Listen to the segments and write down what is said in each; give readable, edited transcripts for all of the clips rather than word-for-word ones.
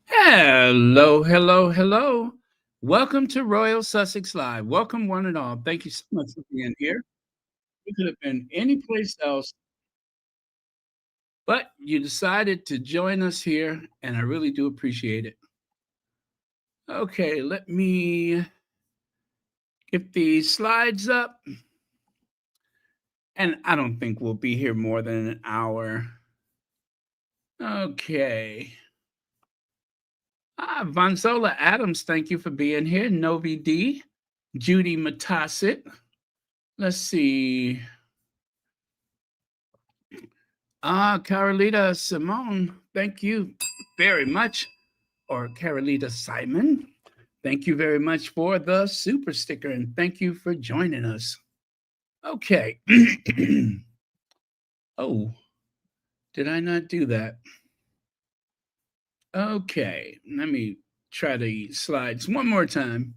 Hello, hello, hello. Welcome to Royal Sussex Live. Welcome, one and all. Thank you so much for being here. You could have been any place else, but you decided to join us here, and I really do appreciate it. Okay, let me get these slides up, and I don't think we'll be here more than an hour. Okay. Vonzola Adams, thank you for being here. Novi D, Judy Matassit. Let's see. Carolita Simone, thank you very much. Or Carolita Simon, thank you very much for the super sticker and thank you for joining us. Okay. Oh, did I not do that? Okay, let me try the slides one more time.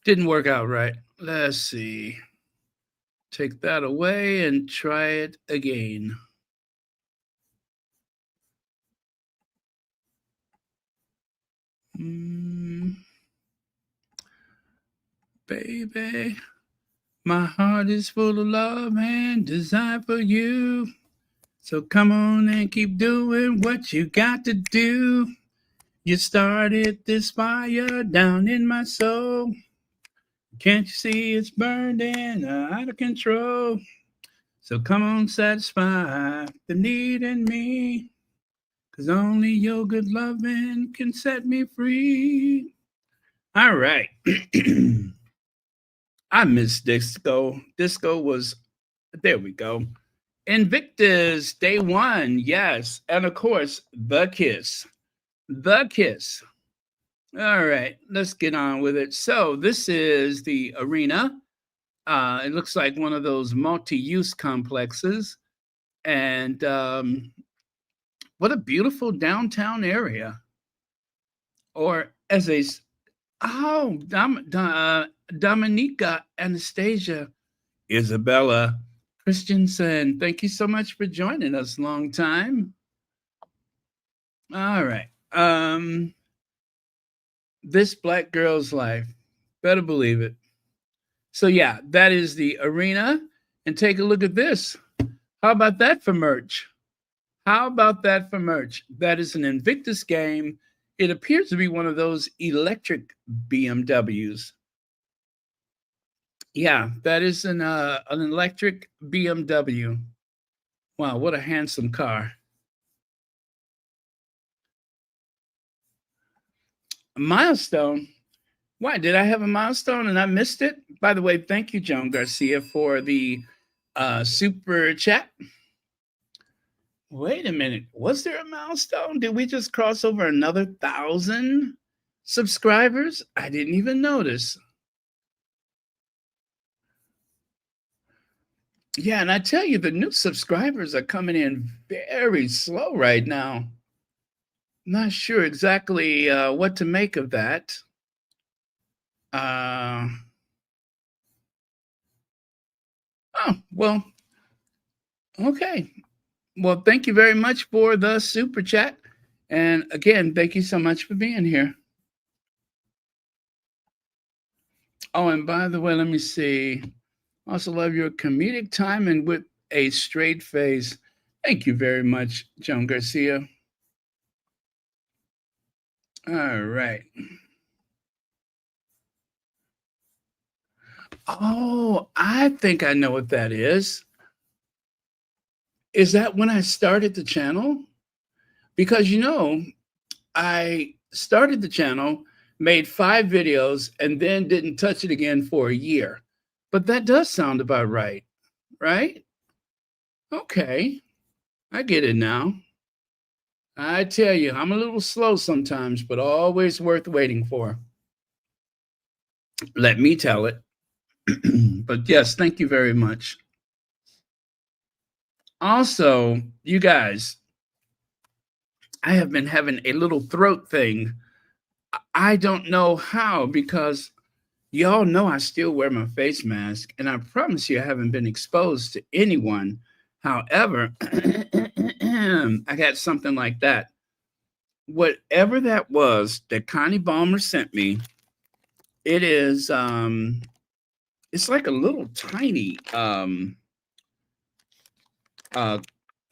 Didn't work out right. Let's see. Take that away and try it again. Baby, my heart is full of love and desire for you. So come on and keep doing what you got to do. You started this fire down in my soul. Can't you see it's burning out of control? So come on, satisfy the need in me. 'Cause only your good loving can set me free. All right. I miss disco. Disco was, there we go. Invictus, day one, yes. And of course, the kiss. The kiss. All right, let's get on with it. So, this is the arena. It looks like one of those multi use complexes. And what a beautiful downtown area. Or as a, oh, Dominica Anastasia Isabella Christensen. Thank you so much for joining us. Long time. All right. This black girl's life. Better believe it. So yeah, that is the arena. And take a look at this. How about that for merch? How about that for merch? That is an Invictus game. It appears to be one of those electric BMWs. Yeah, that is an electric BMW. Wow, what a handsome car. A milestone. Why did I have a milestone and I missed it? By the way, thank you, Joan Garcia, for the super chat. Wait a minute. Was there a milestone? Did we just cross over another 1,000 subscribers? I didn't even notice. Yeah, and I tell you, the new subscribers are coming in very slow right now. Not sure exactly what to make of that. Oh, well, okay. Well, thank you very much for the super chat. And again, thank you so much for being here. Oh, and by the way, let me see. Also love your comedic timing with a straight face. Thank you very much, Joan Garcia. All right. Oh, I think I know what that is. Is that when I started the channel? Because I started the channel, made 5 videos, and then didn't touch it again for a year. But that does sound about right, right? Okay, I get it now. I tell you, I'm a little slow sometimes, but always worth waiting for. Let me tell it. But yes, thank you very much. Also, you guys, I have been having a little throat thing. I don't know how because y'all know I still wear my face mask, and I promise you I haven't been exposed to anyone However, I got something like that. Whatever that was that Connie Balmer sent me, it is it's like a little tiny uh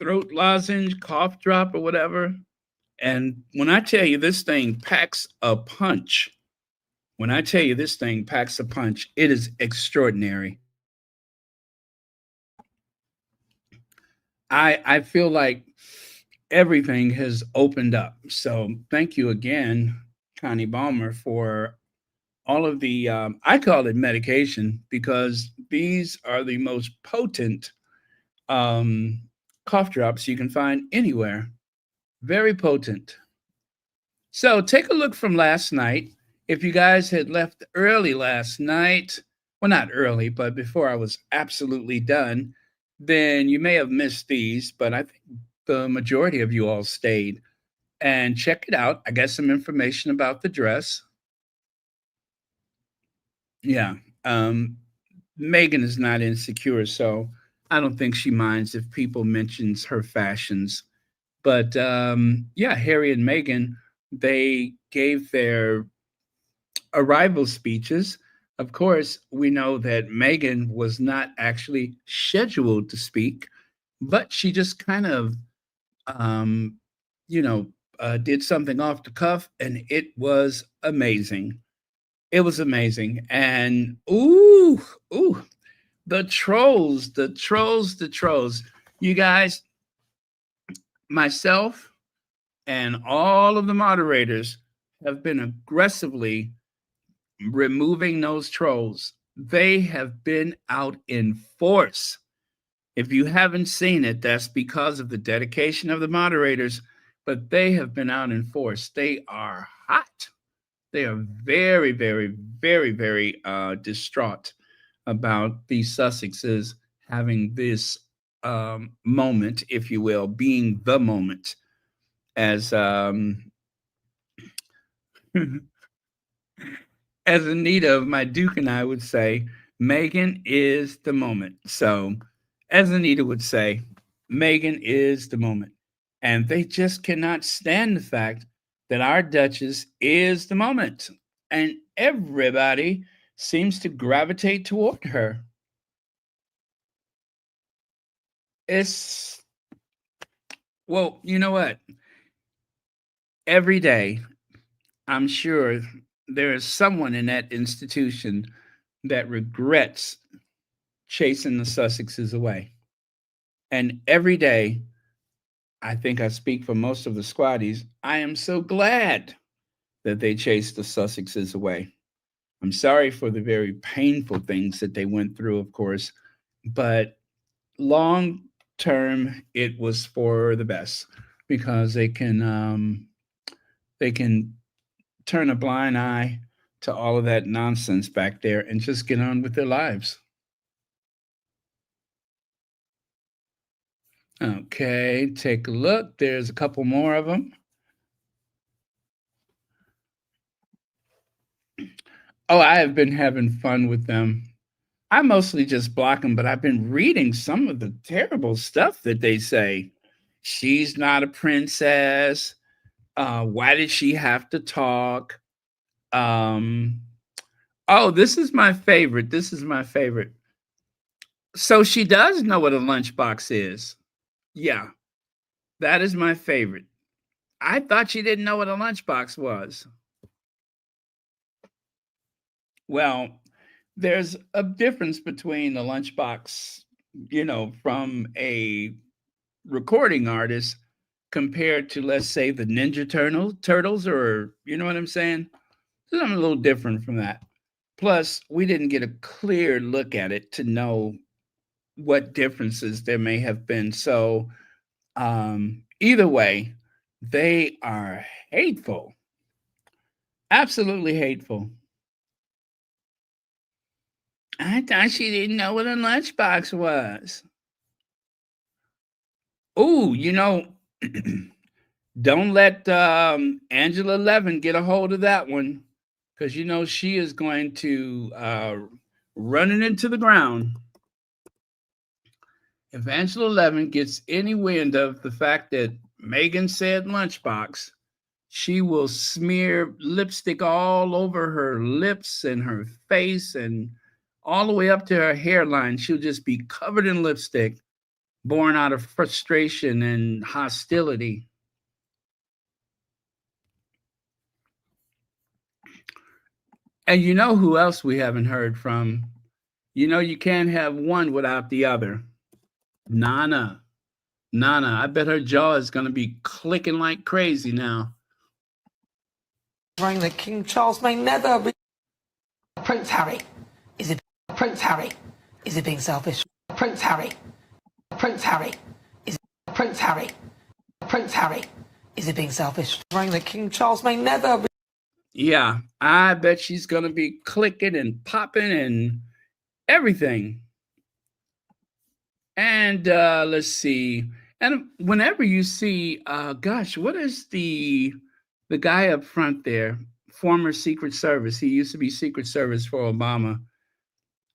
throat lozenge, cough drop or whatever. And when I tell you this thing packs a punch, when I tell you this thing packs a punch, it is extraordinary. I feel like everything has opened up. So thank you again, Connie Balmer, for all of the I call it medication because these are the most potent um, cough drops you can find anywhere. Very potent. So take a look from last night. If you guys had left early last night, well, not early, but before I was absolutely done, then you may have missed these, but I think the majority of you all stayed. And check it out. I got some information about the dress. Yeah. Um, Megan is not insecure, so I don't think she minds if people mentions her fashions. But yeah, Harry and Meghan, they gave their arrival speeches. Of course, we know that Meghan was not actually scheduled to speak, but she just kind of, um, you know, did something off the cuff, and it was amazing. It was amazing. And ooh, the trolls, the trolls, the trolls. You guys, myself, and all of the moderators have been aggressively removing those trolls. They have been out in force. If you haven't seen it, that's because of the dedication of the moderators, but they have been out in force. They are hot. They are very, very, very, very distraught about the Sussexes having this moment, if you will, being the moment, as as Anita of my Duke and I would say, Megan is the moment. So, as Anita would say, Megan is the moment. And they just cannot stand the fact that our Duchess is the moment. And everybody seems to gravitate toward her. It's, well, you know what? Every day, I'm sure there is someone in that institution that regrets chasing the Sussexes away. And every day, I think I speak for most of the squaddies, I am so glad that they chased the Sussexes away. I'm sorry for the very painful things that they went through, of course, but long term, it was for the best because they can turn a blind eye to all of that nonsense back there and just get on with their lives. Okay, take a look. There's a couple more of them. Oh, I have been having fun with them. I mostly just block them, but I've been reading some of the terrible stuff that they say. She's not a princess. Why did she have to talk? Um, oh, this is my favorite. This is my favorite. So she does know what a lunchbox is. Yeah, that is my favorite. I thought she didn't know what a lunchbox was. Well, there's a difference between a lunchbox, from a recording artist compared to, let's say, the Ninja Turtles, or you know what I'm saying? So I'm a little different from that. Plus, we didn't get a clear look at it to know what differences there may have been. So, either way, they are hateful, absolutely hateful. I thought she didn't know what a lunchbox was. Oh, don't let Angela Levin get a hold of that one because she is going to run it into the ground. If Angela Levin gets any wind of the fact that Meghan said lunchbox, she will smear lipstick all over her lips and her face and all the way up to her hairline. She'll just be covered in lipstick, born out of frustration and hostility. And you know who else we haven't heard from? You know, you can't have one without the other. Nana. Nana, I bet her jaw is going to be clicking like crazy now. That King Charles may never be. Prince Harry. Is it Prince Harry? Is it being selfish? Prince Harry. Prince Harry. Is it Prince Harry? Prince Harry. Is it being selfish? That King Charles may never be. Yeah, I bet she's going to be clicking and popping and everything. And let's see. And whenever you see, gosh, what is the guy up front there? Former Secret Service. He used to be Secret Service for Obama.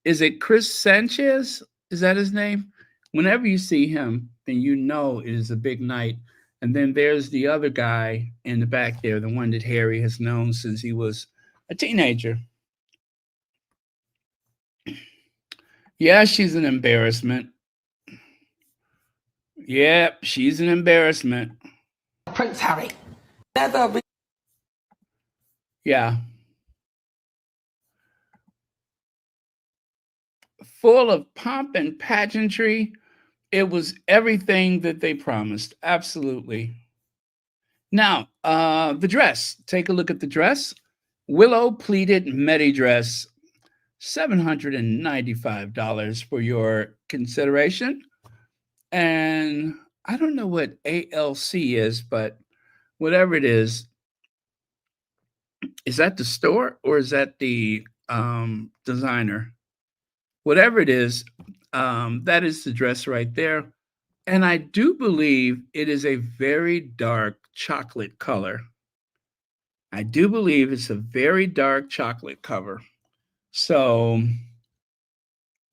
Is it Chris Sanchez? Is that his name? Whenever you see him, then you know it is a big night. And then there's the other guy in the back there, the one that Harry has known since he was a teenager. Yeah, she's an embarrassment. Yep, she's an embarrassment. Prince Harry. Never be. Yeah. Full of pomp and pageantry. It was everything that they promised. Absolutely. Now, the dress. Take a look at the dress. Willow pleated medi dress. $795 for your consideration. And I don't know what ALC is, but whatever it is that the store or is that the designer? Whatever it is, that is the dress right there. And I do believe it is a very dark chocolate color. I do believe it's a very dark chocolate color. So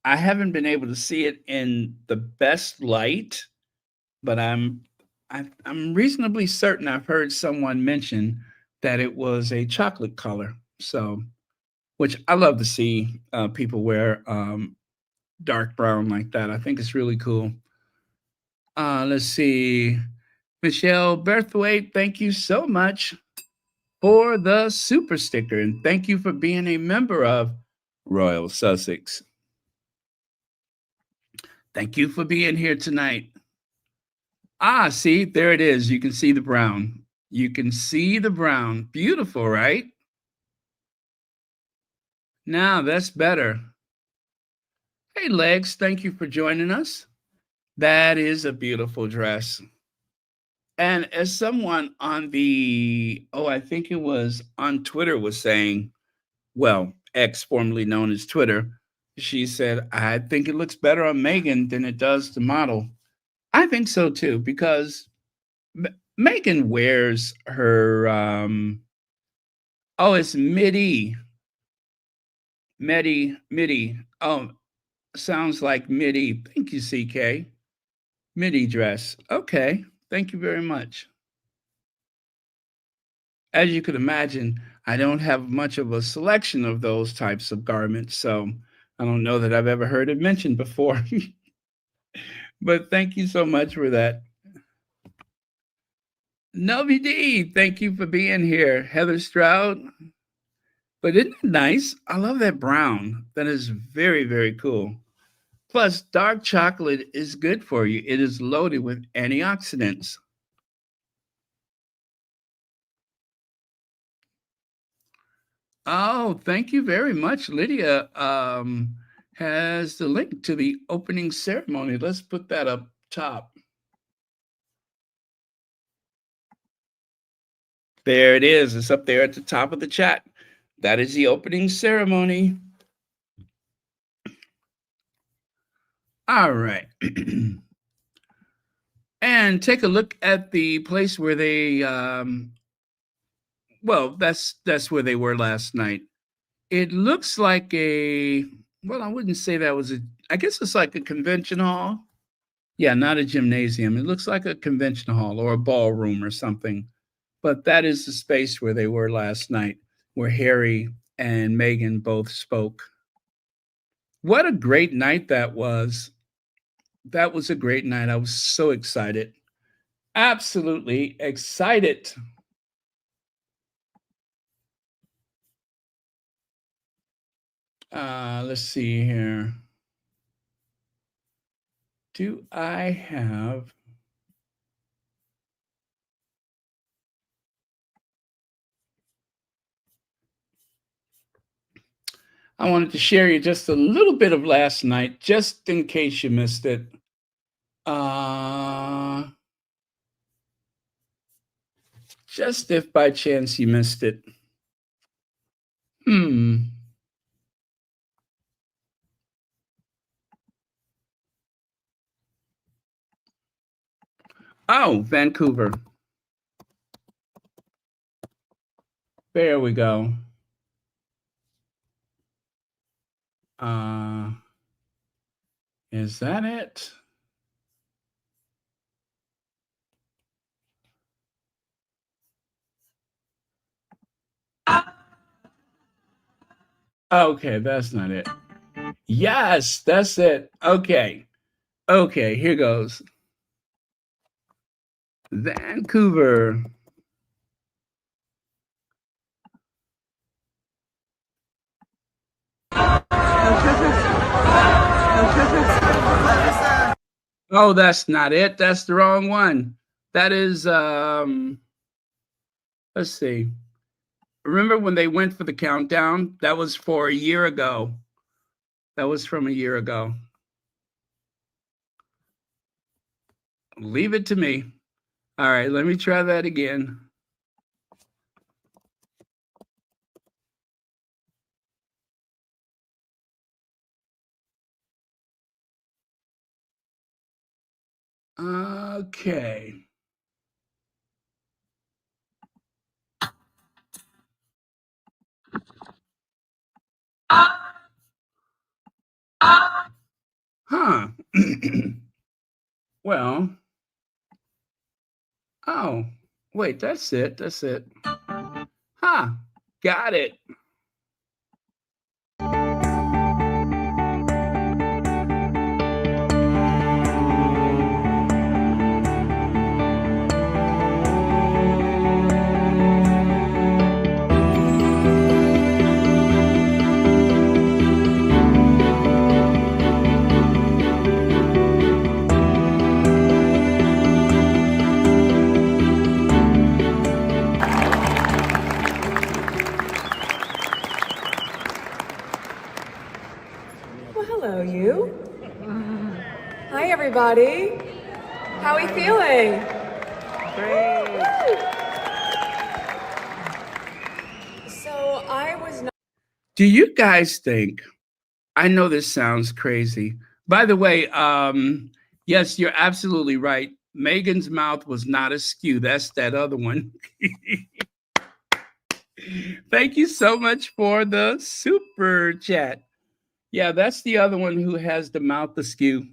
I haven't been able to see it in the best light, but I'm reasonably certain I've heard someone mention that it was a chocolate color. So, which I love to see people wear dark brown like that. I think it's really cool. Let's see. Michelle Berthwaite, thank you so much for the super sticker. And thank you for being a member of Royal Sussex. Thank you for being here tonight. See, there it is. You can see the brown. You can see the brown. Beautiful, right? Now that's better. Hey, Legs, thank you for joining us. That is a beautiful dress. And as someone on I think it was on Twitter was saying, well, X, formerly known as Twitter, she said, I think it looks better on Meghan than it does the model. I think so too, because Meghan wears her, it's midi. Midi. Oh, sounds like midi. Thank you, CK. Midi dress. Okay. Thank you very much. As you could imagine, I don't have much of a selection of those types of garments, so I don't know that I've ever heard it mentioned before. But thank you so much for that. Novi D, thank you for being here. Heather Stroud. But isn't it nice? I love that brown. That is very, very cool. Plus, dark chocolate is good for you. It is loaded with antioxidants. Oh, thank you very much. Lydia has the link to the opening ceremony. Let's put that up top. There it is. It's up there at the top of the chat. That is the opening ceremony. All right. And take a look at the place where they that's where they were last night. It looks like I wouldn't say that was I guess it's like a convention hall. Yeah, not a gymnasium. It looks like a convention hall or a ballroom or something. But that is the space where they were last night, where Harry and Meghan both spoke. What a great night that was. That was a great night. I was so excited. Absolutely excited. Let's see here. Do I have I wanted to share you just a little bit of last night, just in case you missed it. Just if by chance you missed it. Oh, Vancouver. There we go. Is that it? Okay, that's not it. Yes, that's it. Okay. Okay, here goes. Vancouver. Oh, that's not it. That's the wrong one. That is let's see. Remember when they went for the countdown? That was for a year ago. That was from a year ago. Leave it to me. All right, let me try that again. Okay. Huh. Well, oh, wait, that's it. That's it. Huh. Got it. Well, hello, you. Hi, everybody. How are we feeling? Great. So I was not. Do you guys think? I know this sounds crazy. By the way, yes, you're absolutely right. Megan's mouth was not askew. That's that other one. Thank you so much for the super chat. Yeah, that's the other one who has the mouth askew.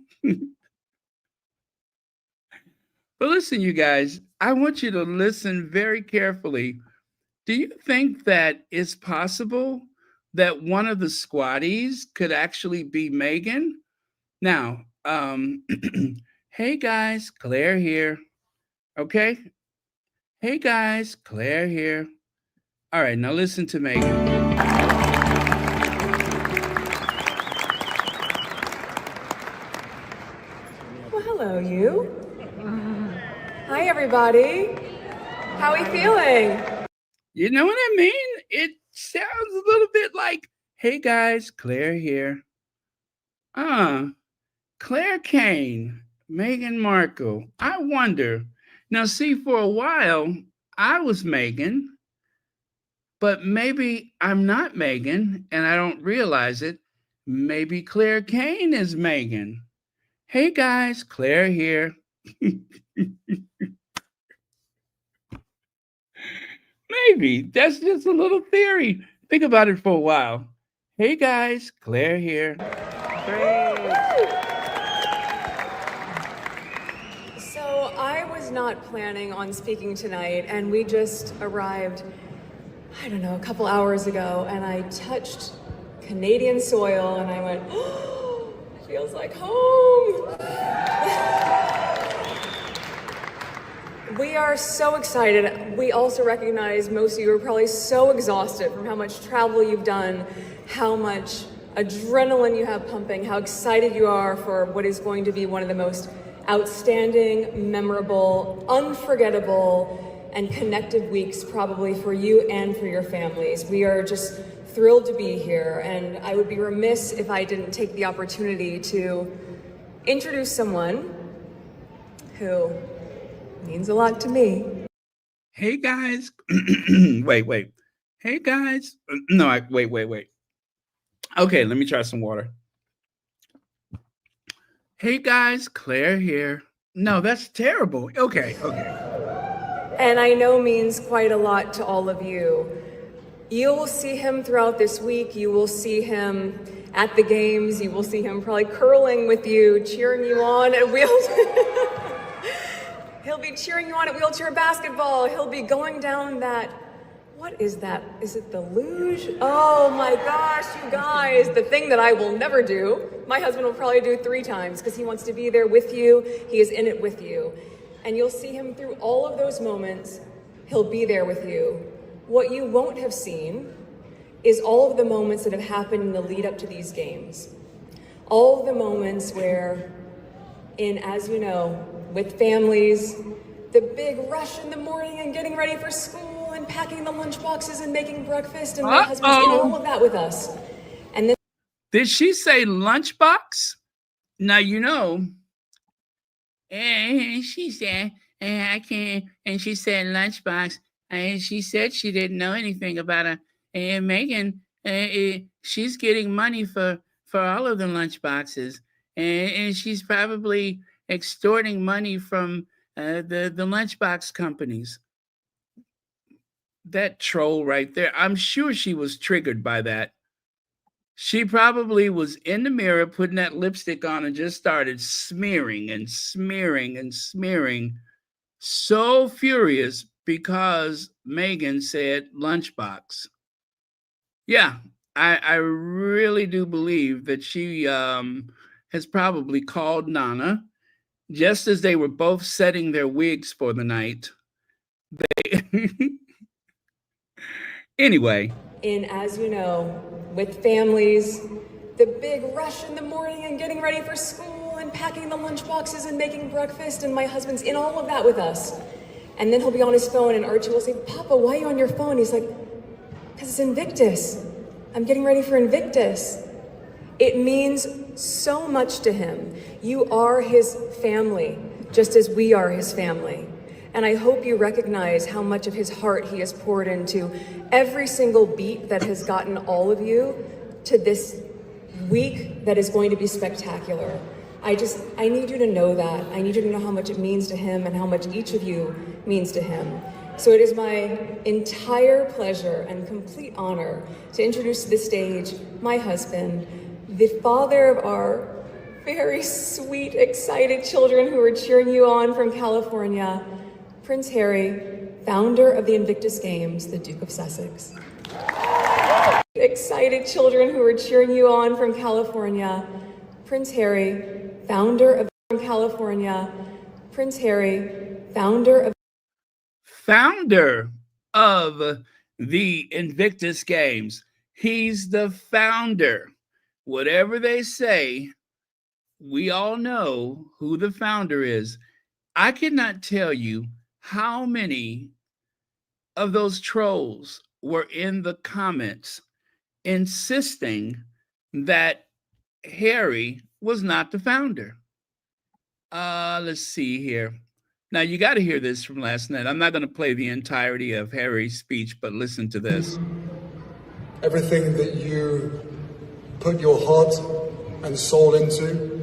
But listen, you guys, I want you to listen very carefully. Do you think that it's possible that one of the squatties could actually be Meghan? Now, hey guys, Claire here. Okay. Hey guys, Claire here. All right, now listen to Meghan. Well, hello, you. Hi, everybody. How are we feeling? You know what I mean? It sounds a little bit like, hey guys, Claire here. Claire Kane, Meghan Markle. I wonder. Now, see, for a while, I was Meghan, but maybe I'm not Meghan and I don't realize it. Maybe Claire Kane is Meghan. Hey guys, Claire here. Maybe that's just a little theory. Think about it for a while. Hey guys, Claire here. Great. was not planning on speaking tonight, and we just arrived, I don't know, a couple hours ago, and I touched Canadian soil, and I went, oh, it feels like home. We are so excited. We also recognize most of you are probably so exhausted from how much travel you've done, how much adrenaline you have pumping, how excited you are for what is going to be one of the most outstanding, memorable, unforgettable, and connected weeks probably for you and for your families. We are just thrilled to be here, and I would be remiss if I didn't take the opportunity to introduce someone who means a lot to me. Hey guys. wait. Hey guys. No, wait. Okay, let me try some water. Hey guys, Claire here. No, that's terrible. Okay. And I know means quite a lot to all of you. You will see him throughout this week. You will see him at the games. You will see him probably curling with you, cheering you on at He'll be cheering you on at wheelchair basketball. He'll be going down that, what is that? Is it the luge? Oh my gosh, you guys, the thing that I will never do. My husband will probably do 3 times because he wants to be there with you. He is in it with you. And you'll see him through all of those moments. He'll be there with you. What you won't have seen is all of the moments that have happened in the lead up to these games. All of the moments where, as you know, with families, the big rush in the morning and getting ready for school and packing the lunch boxes and making breakfast, and my husband's in all of that with us. And then, Did she say lunchbox? Now you know. And she said, I can't. And she said lunchbox. And she said she didn't know anything about her. And Meghan, she's getting money for all of the lunchboxes. And she's probably extorting money from the lunchbox companies. That troll right there. I'm sure she was triggered by that. She probably was in the mirror putting that lipstick on and just started smearing and smearing and smearing. So furious because Meghan said lunchbox. Yeah, I really do believe that she has probably called Nana just as they were both setting their wigs for the night. Anyway. as you know, with families, the big rush in the morning and getting ready for school and packing the lunch boxes and making breakfast, and my husband's in all of that with us. And then he'll be on his phone and Archie will say, Papa, why are you on your phone? He's like, because it's Invictus. I'm getting ready for Invictus. It means so much to him. You are his family, just as we are his family. And I hope you recognize how much of his heart he has poured into every single beat that has gotten all of you to this week that is going to be spectacular. I need you to know that. I need you to know how much it means to him and how much each of you means to him. So it is my entire pleasure and complete honor to introduce to the stage my husband, the father of our very sweet, excited children who are cheering you on from California, Prince Harry, founder of the Invictus Games, the Duke of Sussex. Excited children who are cheering you on from California, Prince Harry, founder of California, Prince Harry, founder of the Invictus Games. He's the founder. Whatever they say, we all know who the founder is. I cannot tell you how many of those trolls were in the comments insisting that Harry was not the founder. Let's see here. Now, you got to hear this from last night. I'm not going to play the entirety of Harry's speech, but listen to this. Everything that you put your heart and soul into,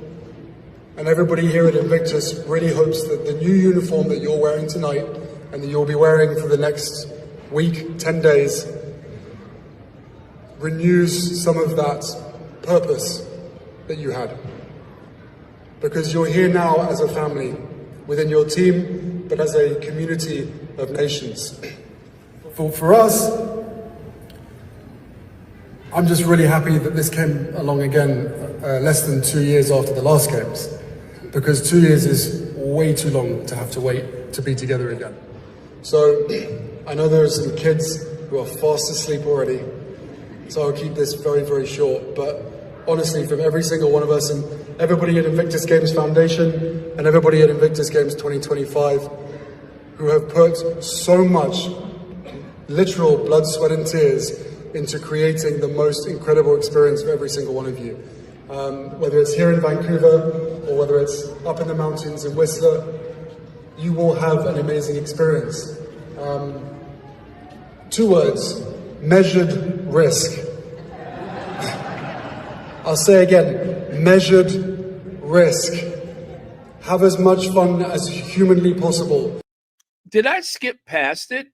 and everybody here at Invictus really hopes that the new uniform that you're wearing tonight and that you'll be wearing for the next week, 10 days, renews some of that purpose that you had. Because you're here now as a family, within your team, but as a community of nations. For us, I'm just really happy that this came along again less than 2 years after the last games, because 2 years is way too long to have to wait to be together again. So I know there are some kids who are fast asleep already, so I'll keep this very, very short. But honestly, from every single one of us and everybody at Invictus Games Foundation and everybody at Invictus Games 2025 who have put so much literal blood, sweat and tears into creating the most incredible experience for every single one of you. Whether it's here in Vancouver or whether it's up in the mountains in Whistler, you will have an amazing experience. 2 words, measured risk. I'll say again, measured risk. Have as much fun as humanly possible. Did I skip past it?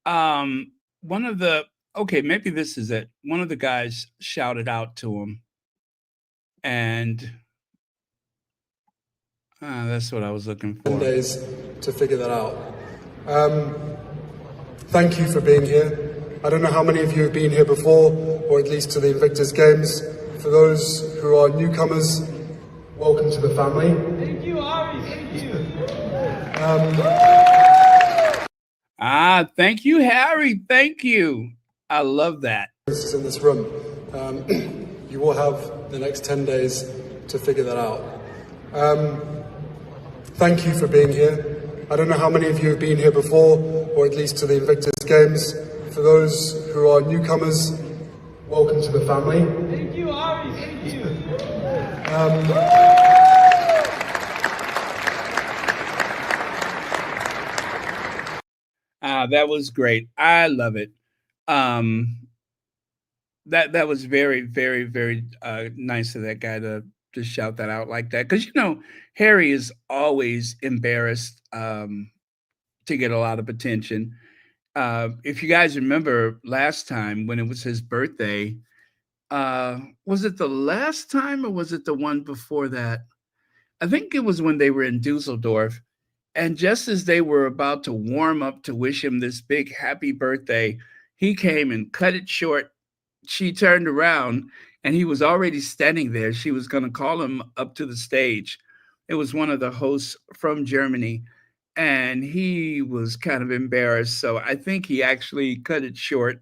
One of the, okay, maybe this is it. One of the guys shouted out to him, and that's what I was looking for. 10 days to figure that out. Thank you for being here. I don't know how many of you have been here before, or at least to the Invictus Games. For those who are newcomers, welcome to the family. Thank you, Ari. Thank you. Thank you, Harry. Thank you. I love that. In this room, you will have the next 10 days to figure that out. Thank you for being here. I don't know how many of you have been here before, or at least to the Invictus Games. For those who are newcomers, welcome to the family. Thank you, Ari. Thank you. That was great. I love it. That was very, very, very nice of that guy to shout that out like that. Because, Harry is always embarrassed to get a lot of attention. If you guys remember last time when it was his birthday, was it the last time or was it the one before that? I think it was when they were in Dusseldorf. And just as they were about to warm up to wish him this big happy birthday, he came and cut it short. She turned around and he was already standing there. She was going to call him up to the stage. It was one of the hosts from Germany, and he was kind of embarrassed. So I think he actually cut it short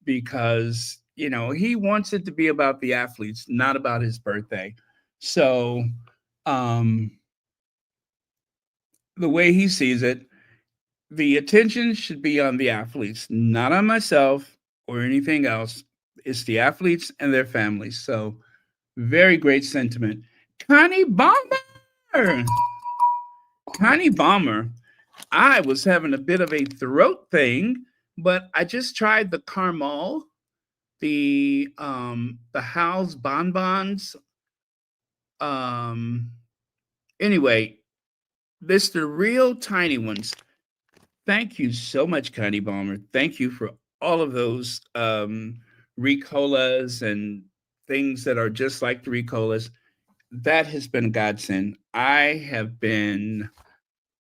because, he wants it to be about the athletes, not about his birthday. So, the way he sees it, the attention should be on the athletes, not on myself or anything else. It's the athletes and their families. So very great sentiment. Connie Bomber. Connie Bomber. I was having a bit of a throat thing, but I just tried the caramel, the Hal's bonbons. Anyway, this the real tiny ones. Thank you so much, Connie Bomber. Thank you for all of those Ricolas and things that are just like the Ricolas. That has been a godsend. I have been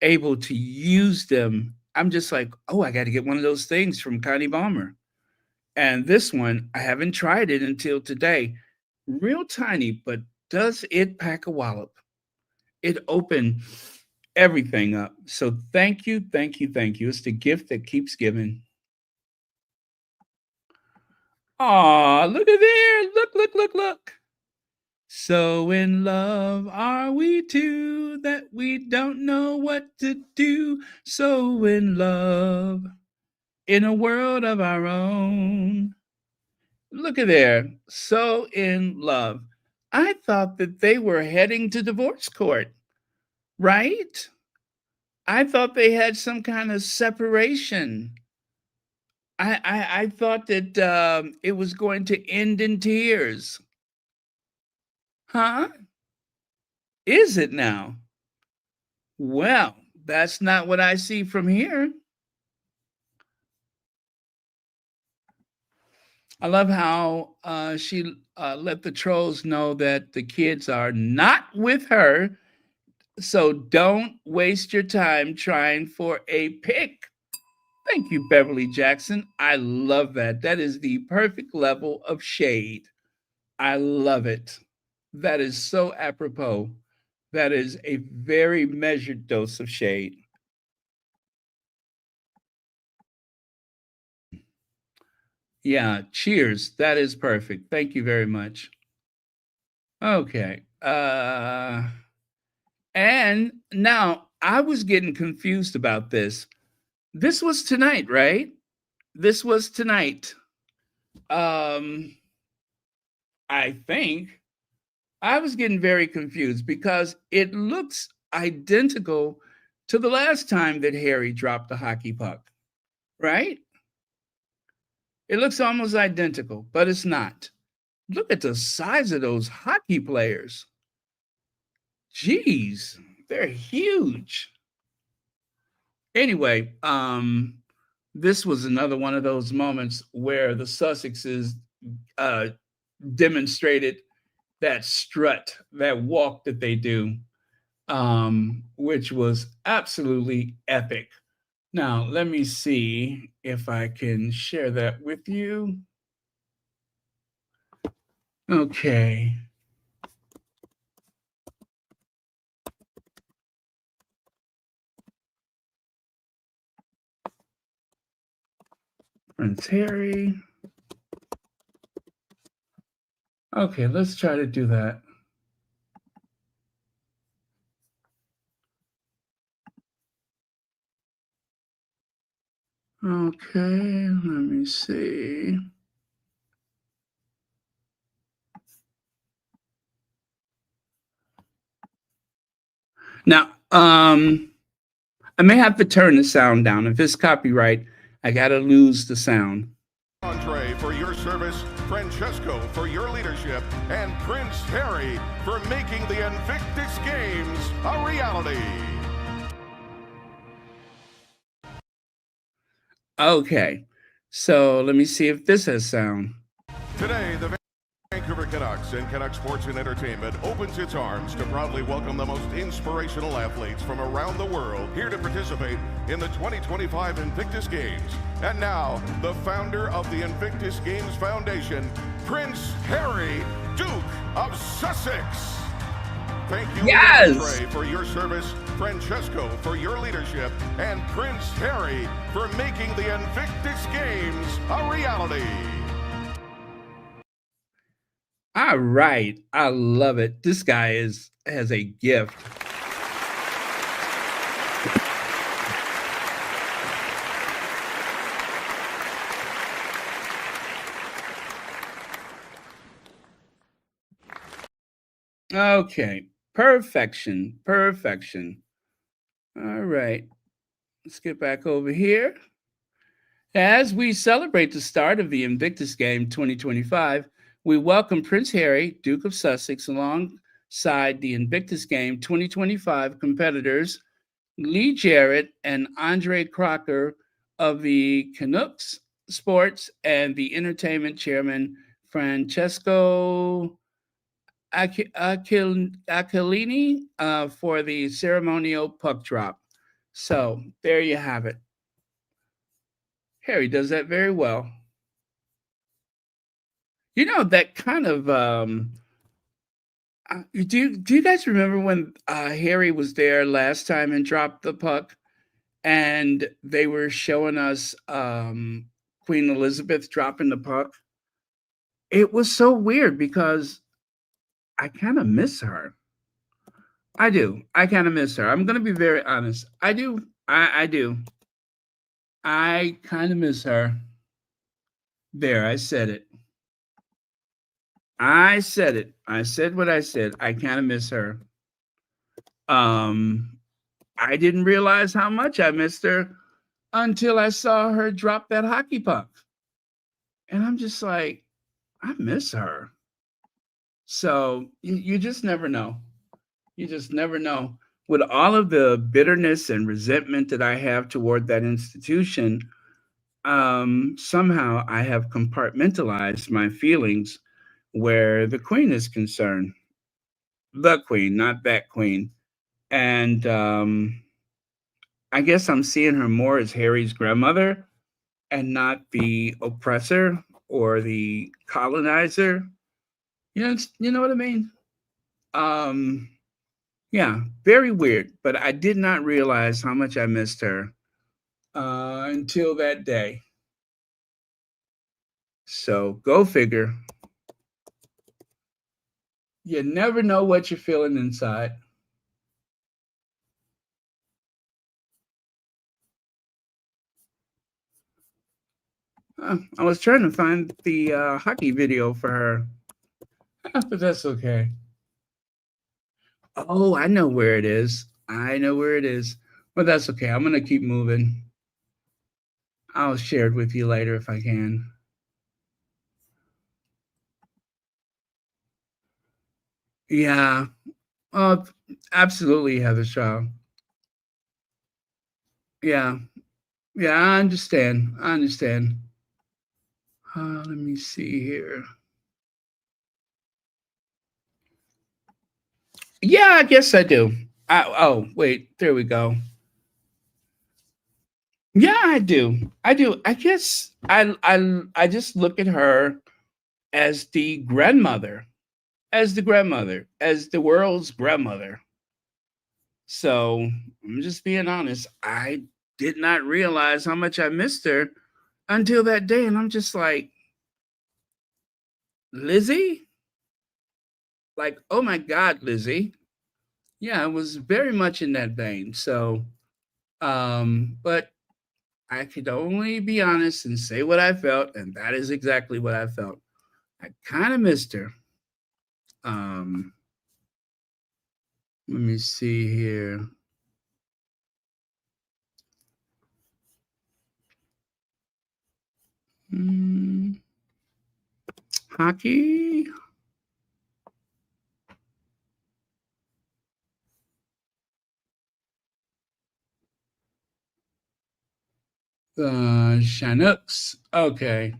able to use them. I'm just like, oh, I got to get one of those things from Connie Bomber. And this one, I haven't tried it until today. Real tiny, but does it pack a wallop? It opened everything up. So thank you, thank you, thank you. It's the gift that keeps giving. Aw, look at there. Look, look, look, look. So in love are we two that we don't know what to do. So in love in a world of our own. Look at there. So in love. I thought that they were heading to divorce court, right? I thought they had some kind of separation. I thought that it was going to end in tears. Huh? Is it now? Well, that's not what I see from here. I love how she let the trolls know that the kids are not with her. So don't waste your time trying for a pick. Thank you, Beverly Jackson. I love that. That is the perfect level of shade. I love it. That is so apropos. That is a very measured dose of shade. Yeah, cheers. That is perfect. Thank you very much. Okay. And now I was getting confused about this. This was tonight, right? This was tonight. Um, I think I was getting very confused because it looks identical to the last time that Harry dropped the hockey puck, right? It looks almost identical, but it's not. Look at the size of those hockey players. Jeez, they're huge. Anyway, this was another one of those moments where the Sussexes uh, demonstrated that strut, that walk that they do, which was absolutely epic. Now, let me see if I can share that with you. Okay. Prince Harry. Okay, let's try to do that. Okay, let me see. Now, I may have to turn the sound down. If it's copyright, I gotta lose the sound. Andre for your service, Francesco for your leadership, and Prince Harry for making the Invictus Games a reality. Okay, so let me see if this has sound. Today, the Vancouver Canucks and Canucks Sports and Entertainment opens its arms to proudly welcome the most inspirational athletes from around the world here to participate in the 2025 Invictus Games. And now, the founder of the Invictus Games Foundation, Prince Harry, Duke of Sussex. Thank you, Yes! Andre, for your service, Francesco for your leadership, and Prince Harry for making the Invictus Games a reality. All right, I love it. This guy has a gift. Okay, perfection, perfection. All right, let's get back over here. As we celebrate the start of the Invictus Game 2025, we welcome Prince Harry, Duke of Sussex, alongside the Invictus Game 2025 competitors, Lee Jarrett and Andre Crocker of the Canucks Sports and the Entertainment Chairman, Francesco Aquilini, for the ceremonial puck drop. So there you have it. Harry does that very well. You know, that kind of do you guys remember when Harry was there last time and dropped the puck, and they were showing us Queen Elizabeth dropping the puck? It was so weird because I kind of miss her. I do. I kind of miss her. I'm gonna be very honest. I do. I do. I kind of miss her. There, I said it. I said it. I said what I said. I kind of miss her. Um, I didn't realize how much I missed her until I saw her drop that hockey puck. And I'm just like, I miss her. So you just never know. You just never know. With all of the bitterness and resentment that I have toward that institution, somehow I have compartmentalized my feelings where the queen is concerned. The queen, not that queen. And I guess I'm seeing her more as Harry's grandmother and not the oppressor or the colonizer. You know what I mean? Um, yeah, very weird. But I did not realize how much I missed her until that day. So go figure. You never know what you're feeling inside. I was trying to find the hockey video for her, but that's okay. Oh, I know where it is. I know where it is. But that's okay. I'm going to keep moving. I'll share it with you later if I can. Yeah. Absolutely, Heather Shaw. Yeah. Yeah, I understand. I understand. Let me see here. Yeah, I guess I do. Oh, wait. There we go. Yeah, I do. I do. I guess I just look at her as the grandmother, as the world's grandmother. So I'm just being honest. I did not realize how much I missed her until that day. And I'm just like, Lizzie? Like, oh my God, Lizzie. Yeah, it was very much in that vein. So, but I could only be honest and say what I felt, and that is exactly what I felt. I kind of missed her. Um, Let me see here. Mm, hockey. Chinooks. Okay.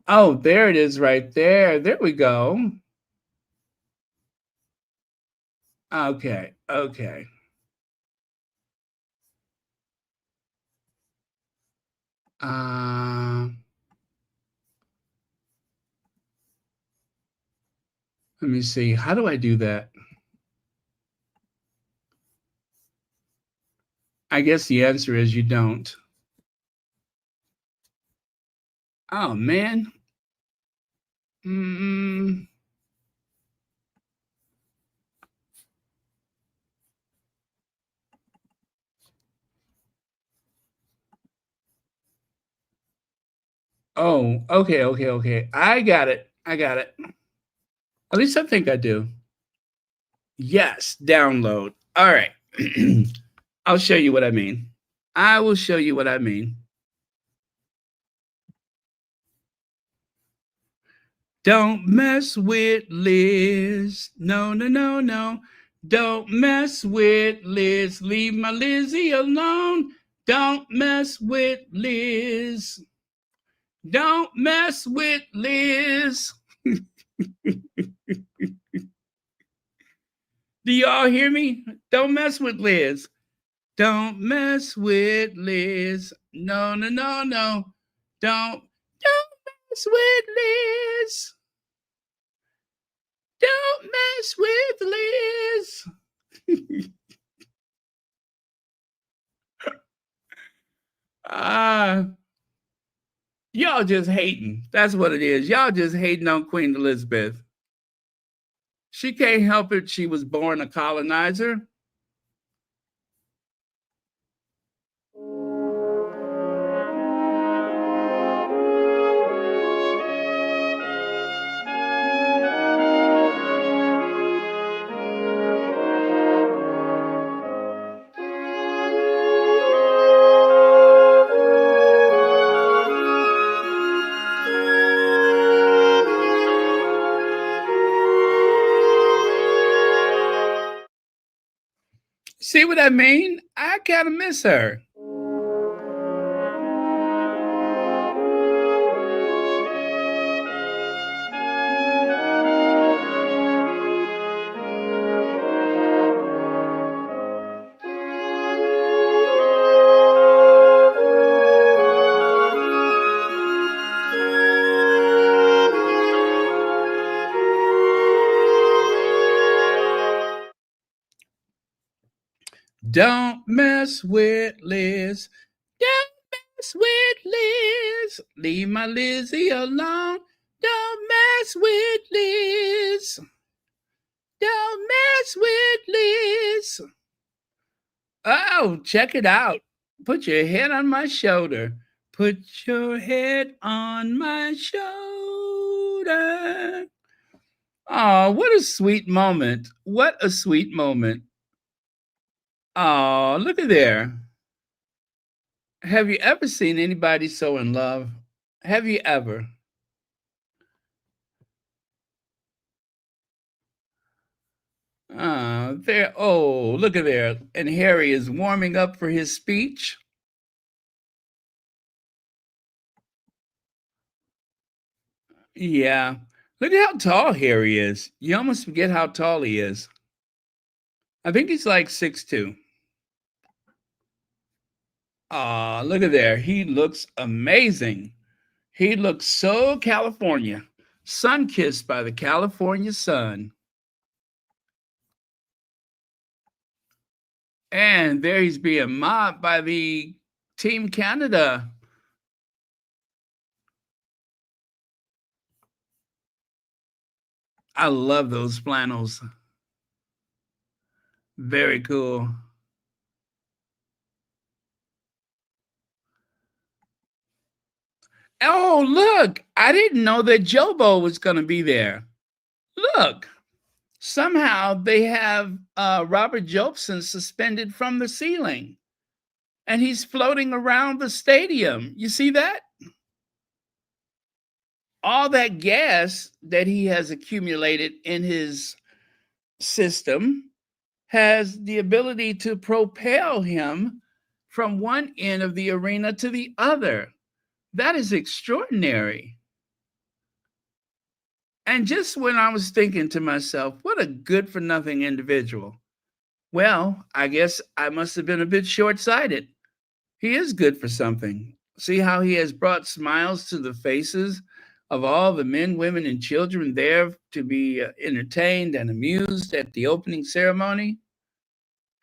Oh, there it is right there. There we go. Okay, okay. Uh, Let me see. How do I do that? I guess the answer is you don't. Oh man. Mm, oh, okay, okay, okay. I got it. I got it. At least I think I do. Yes, download. All right. I'll show you what I mean. I will show you what I mean. Don't mess with Liz. No, no, no, no. Don't mess with Liz. Leave my Lizzie alone. Don't mess with Liz. Don't mess with Liz. Do y'all hear me? Don't mess with Liz. Don't mess with Liz. No, no, no, no. Don't mess with Liz. Don't mess with Liz. Ah, y'all just hating. That's what it is. Y'all just hating on Queen Elizabeth. She can't help it. She was born a colonizer. See what I mean? I kind of miss her. Don't mess with Liz. Don't mess with Liz. Leave my Lizzie alone. Don't mess with Liz. Don't mess with Liz. Oh, check it out. Put your head on my shoulder. Put your head on my shoulder. Oh, what a sweet moment. What a sweet moment. Oh, look at there. Have you ever seen anybody so in love? Have you ever? There. Oh, look at there. And Harry is warming up for his speech. Yeah. Look at how tall Harry is. You almost forget how tall he is. I think he's like 6'2". Look at there. He looks amazing. He looks so California. Sun-kissed by the California sun. And there he's being mobbed by the Team Canada. I love those flannels. Very cool. Oh, look. I didn't know that Jobo was going to be there. Look. Somehow they have Robert Jobson suspended from the ceiling. And he's floating around the stadium. You see that? All that gas that he has accumulated in his system has the ability to propel him from one end of the arena to the other. That is extraordinary. And just when I was thinking to myself, what a good for nothing individual. Well, I guess I must have been a bit short-sighted. He is good for something. See how he has brought smiles to the faces of all the men, women, and children there to be entertained and amused at the opening ceremony?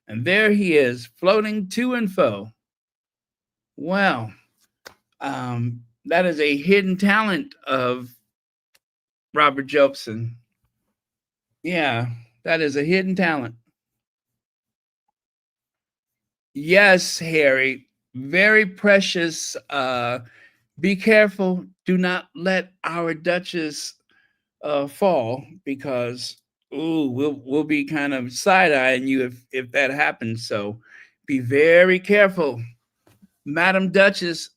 And there he is, floating to and fro. Well, that is a hidden talent of Robert Jobson. Yeah, that is a hidden talent. Yes, Harry, very precious. Be careful. Do not let our Duchess fall, because we'll be kind of side-eyeing you if that happens. So be very careful. Madam Duchess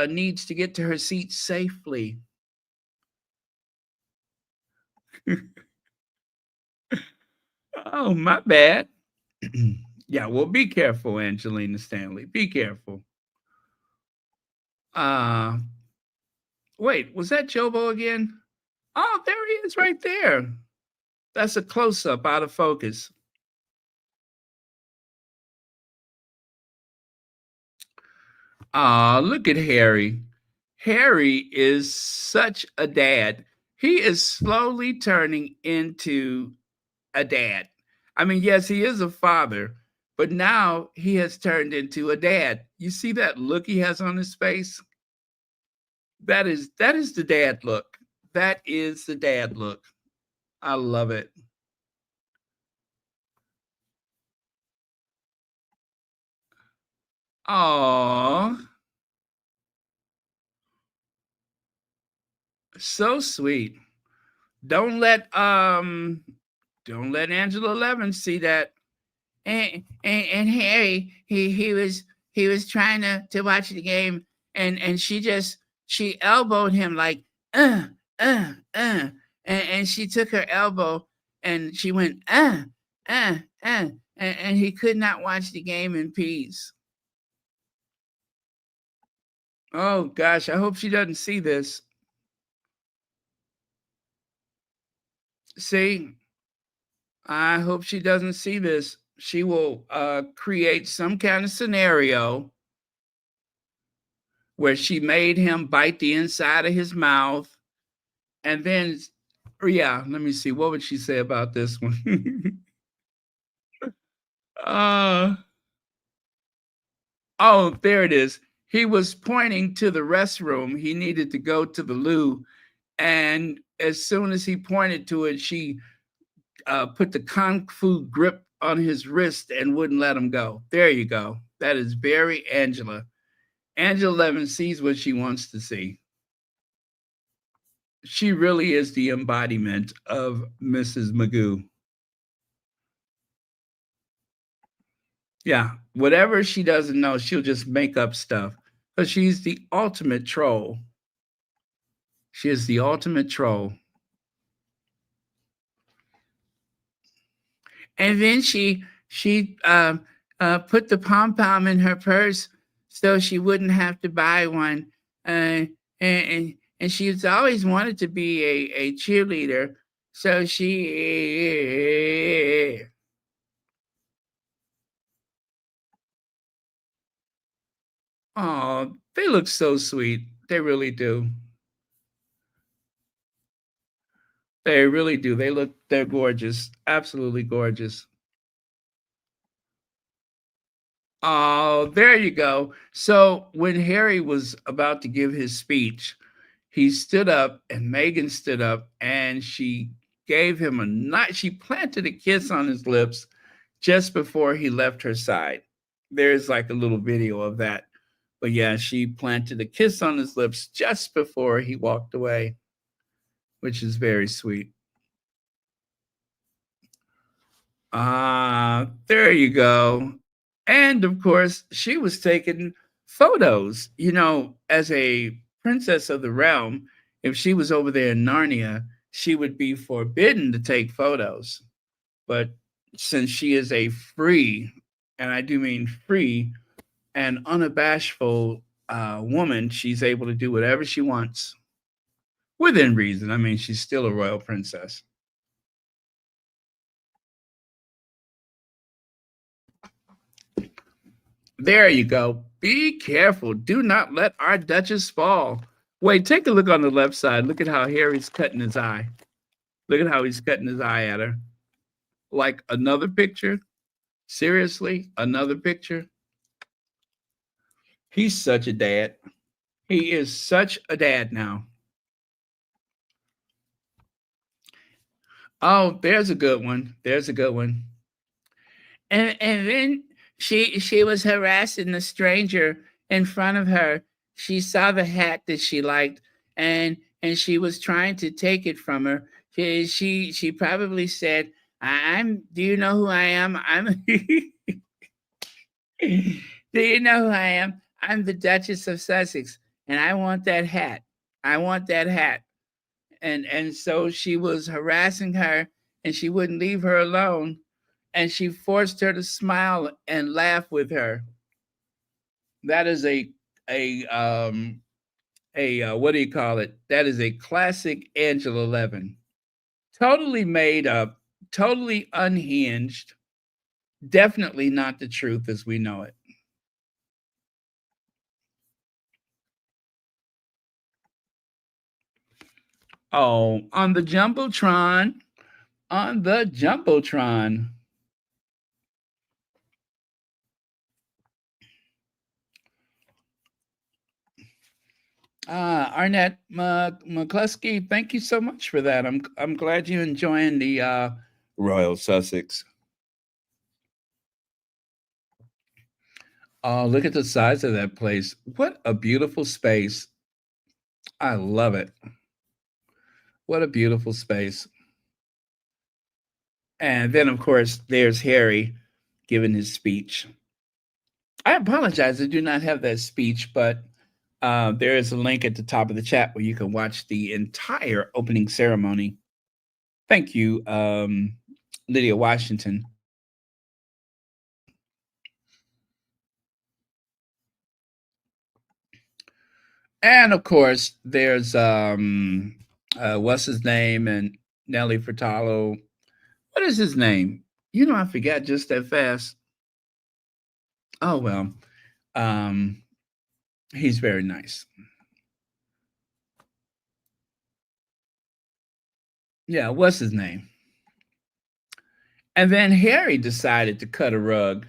needs to get to her seat safely. Oh, my bad. Yeah, well, be careful, Angelina Stanley. Be careful. Wait, was that Jobo again? Oh, there he is right there. That's a close-up out of focus. Look at Harry. Harry is such a dad. He is slowly turning into a dad. I mean, yes, he is a father, but now he has turned into a dad. You see that look he has on his face? That is the dad look. That is the dad look. I love it. Aww. So sweet. Don't let Angela Levin see that. And Harry, he was trying to watch the game, and she elbowed him like and she took her elbow and she went and he could not watch the game in peace. Oh gosh, I hope she doesn't see this. See, I hope she doesn't see this. She will create some kind of scenario where she made him bite the inside of his mouth. And then, yeah, let me see. What would she say about this one? Oh, there it is. He was pointing to the restroom. He needed to go to the loo. And as soon as he pointed to it, she put the kung fu grip on his wrist and wouldn't let him go. There you go. That is very Angela. Angela Levin sees what she wants to see. She really is the embodiment of Mrs. Magoo. Yeah, whatever she doesn't know, she'll just make up stuff. But she's the ultimate troll. She is the ultimate troll. And then she put the pom-pom in her purse so she wouldn't have to buy one. And she's always wanted to be a cheerleader. So she... Oh, they look so sweet. They really do. They really do. They're gorgeous. Absolutely gorgeous. Oh, there you go. So when Harry was about to give his speech, he stood up and Meghan stood up and she gave him she planted a kiss on his lips just before he left her side. There's like a little video of that. But yeah, she planted a kiss on his lips just before he walked away, which is very sweet. There you go. And of course, she was taking photos. You know, as a princess of the realm, if she was over there in Narnia, she would be forbidden to take photos. But since she is a free, and I do mean free, and unabashful woman, she's able to do whatever she wants within reason. I mean, she's still a royal princess. There you go. Be careful. Do not let our Duchess fall. Wait, take a look on the left side. Look at how Harry's cutting his eye. Look at how he's cutting his eye at her. Like another picture? Seriously? Another picture? He's such a dad. He is such a dad now. Oh, there's a good one. There's a good one. And then she was harassing the stranger in front of her. She saw the hat that she liked, and she was trying to take it from her. She probably said, do you know who I am? Do you know who I am? I'm the Duchess of Sussex, and I want that hat. I want that hat. And so she was harassing her, and she wouldn't leave her alone. And she forced her to smile and laugh with her. That is a what do you call it? That is a classic Angela Levin. Totally made up, totally unhinged. Definitely not the truth as we know it. Oh, on the Jumbotron. On the Jumbotron. Arnett McCluskey, thank you so much for that. I'm glad you're enjoying the Royal Sussex. Oh, look at the size of that place. What a beautiful space. I love it. What a beautiful space. And then, of course, there's Harry giving his speech. I apologize. I do not have that speech, but there is a link at the top of the chat where you can watch the entire opening ceremony. Thank you, Lydia Washington. And of course, there's what's his name and Nelly Furtado. What is his name? You know, I forgot just that fast. Oh well, um, he's very nice. Yeah, what's his name? And then Harry decided to cut a rug.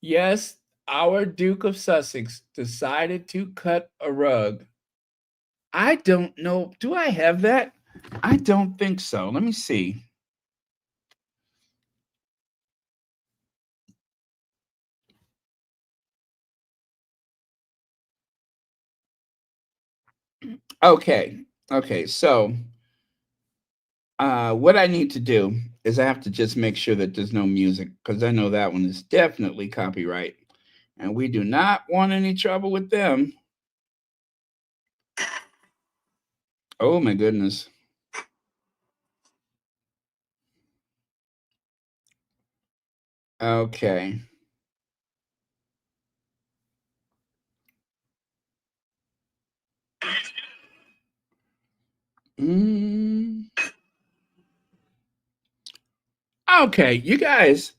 Yes, our Duke of Sussex decided to cut a rug. I don't know. Do I have that? I don't think so. Let me see. Okay. Okay. So, what I need to do is I have to just make sure that there's no music because I know that one is definitely copyright. And we do not want any trouble with them. Oh, my goodness. Okay. Mm. Okay, you guys,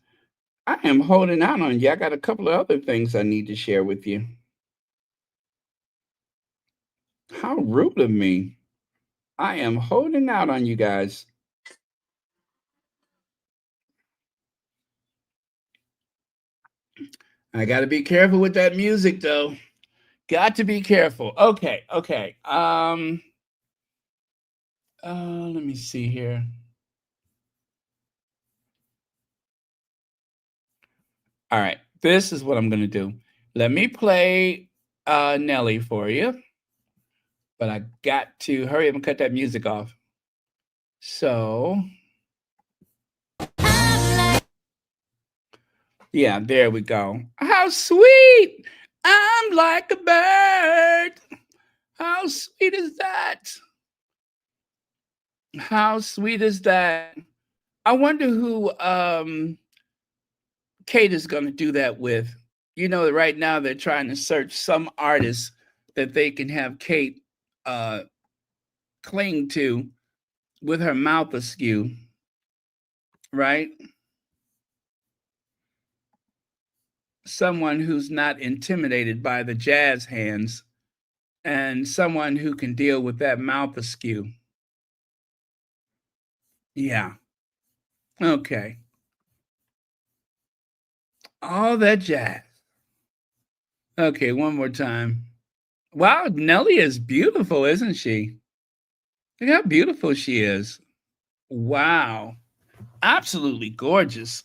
I am holding out on you. I got a couple of other things I need to share with you. How rude of me. I am holding out on you guys. I got to be careful with that music though. Got to be careful. Okay, okay. Let me see here. All right. This is what I'm going to do. Let me play Nelly for you. But I got to hurry up and cut that music off. So, yeah, there we go. How sweet! I'm like a bird. How sweet is that? How sweet is that? I wonder who Kate is going to do that with. You know, right now they're trying to search some artists that they can have Kate uh, cling to with her mouth askew, right? Someone who's not intimidated by the jazz hands and someone who can deal with that mouth askew. Yeah. Okay. All that jazz. Okay, one more time. Wow, Nelly is beautiful, isn't she? Look how beautiful she is. Wow. Absolutely gorgeous.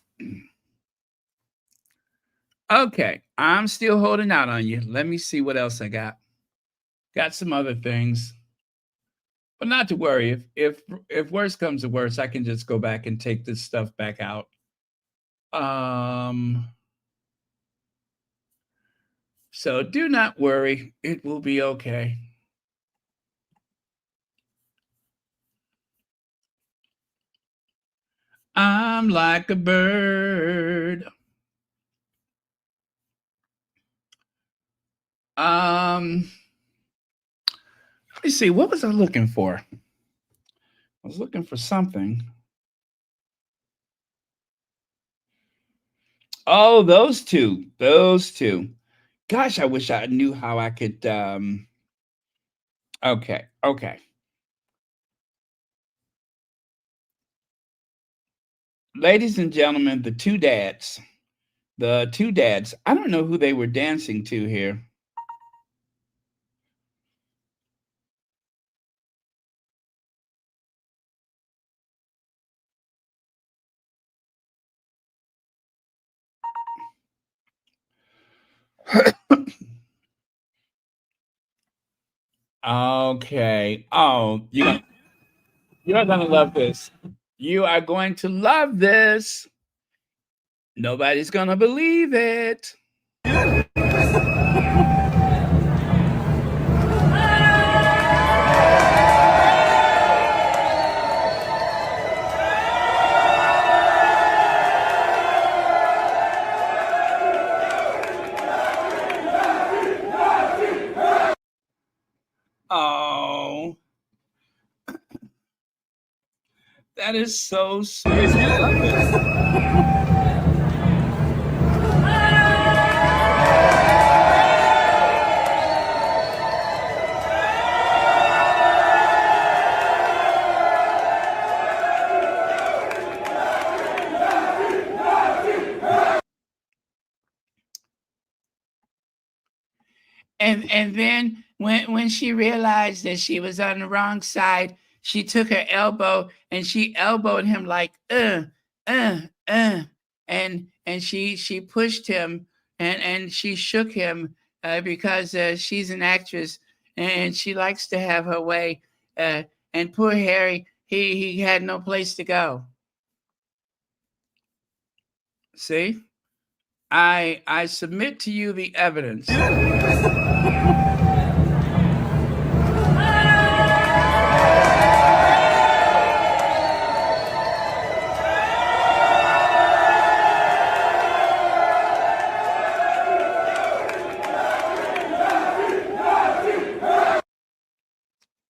Okay, I'm still holding out on you. Let me see what else I got. Got some other things. But not to worry. If worse comes to worse, I can just go back and take this stuff back out. Um so do not worry. It will be okay. I'm like a bird. Um, let me see. What was I looking for? I was looking for something. Oh, those two. Those two. Gosh, I wish I knew how I could. Okay, okay. Ladies and gentlemen, the two dads. The two dads. I don't know who they were dancing to here. Okay. Oh, you're gonna love this. You are going to love this. Nobody's gonna believe it. That is so sweet. I love it. And then when she realized that she was on the wrong side, she took her elbow and she elbowed him like uh, and she pushed him and she shook him because she's an actress and she likes to have her way. And poor Harry, he had no place to go. See, I submit to you the evidence.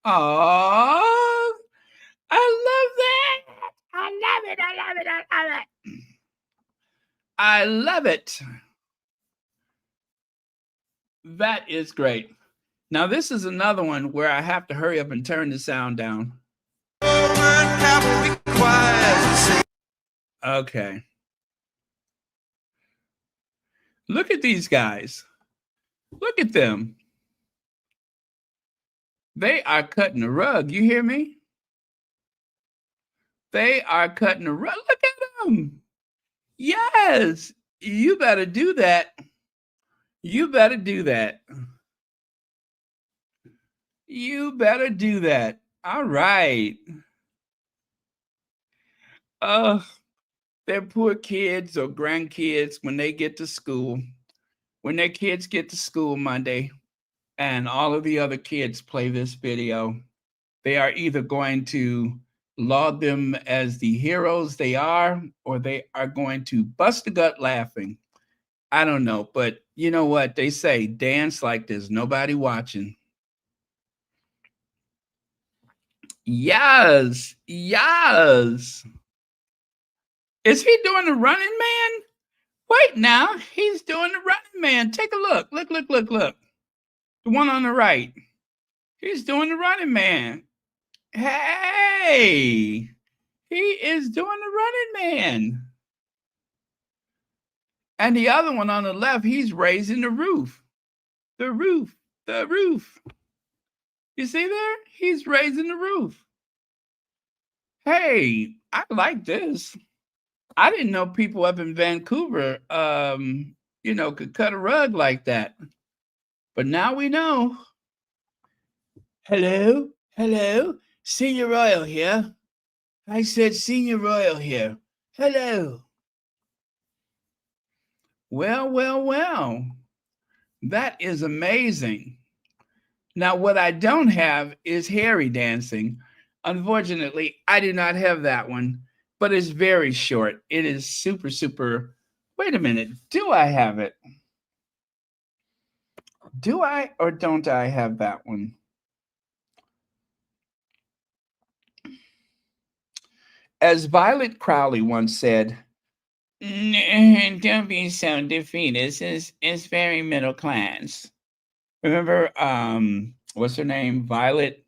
Oh, I love that. I love it. I love it. I love it. I love it. That is great. Now, this is another one where I have to hurry up and turn the sound down. Okay. Look at these guys. Look at them. They are cutting the rug. You hear me? They are cutting the rug. Look at them. Yes. You better do that. You better do that. You better do that. All right. Their poor kids or grandkids when they get to school, when their kids get to school Monday and all of the other kids play this video, they are either going to laud them as the heroes they are, or they are going to bust the gut laughing. I don't know, but you know what? They say dance like there's nobody watching. Yes, yes. Is he doing the running man? Wait now, he's doing the running man. Take a look. Look. The one on the right. He's doing the running man. Hey, he is doing the running man. And the other one on the left, he's raising the roof. The roof. You see there? He's raising the roof. Hey, I like this. I didn't know people up in Vancouver, could cut a rug like that. But now we know. Hello, Senior Royal here. I said Senior Royal here. Hello. Well. That is amazing. Now, what I don't have is Harry dancing. Unfortunately, I do not have that one, but it's very short. It is super. Wait a minute. Do I have it? Do I or don't I have that one? As Violet Crowley once said, don't be so defeatist. It's very middle class. Remember, what's her name? Violet?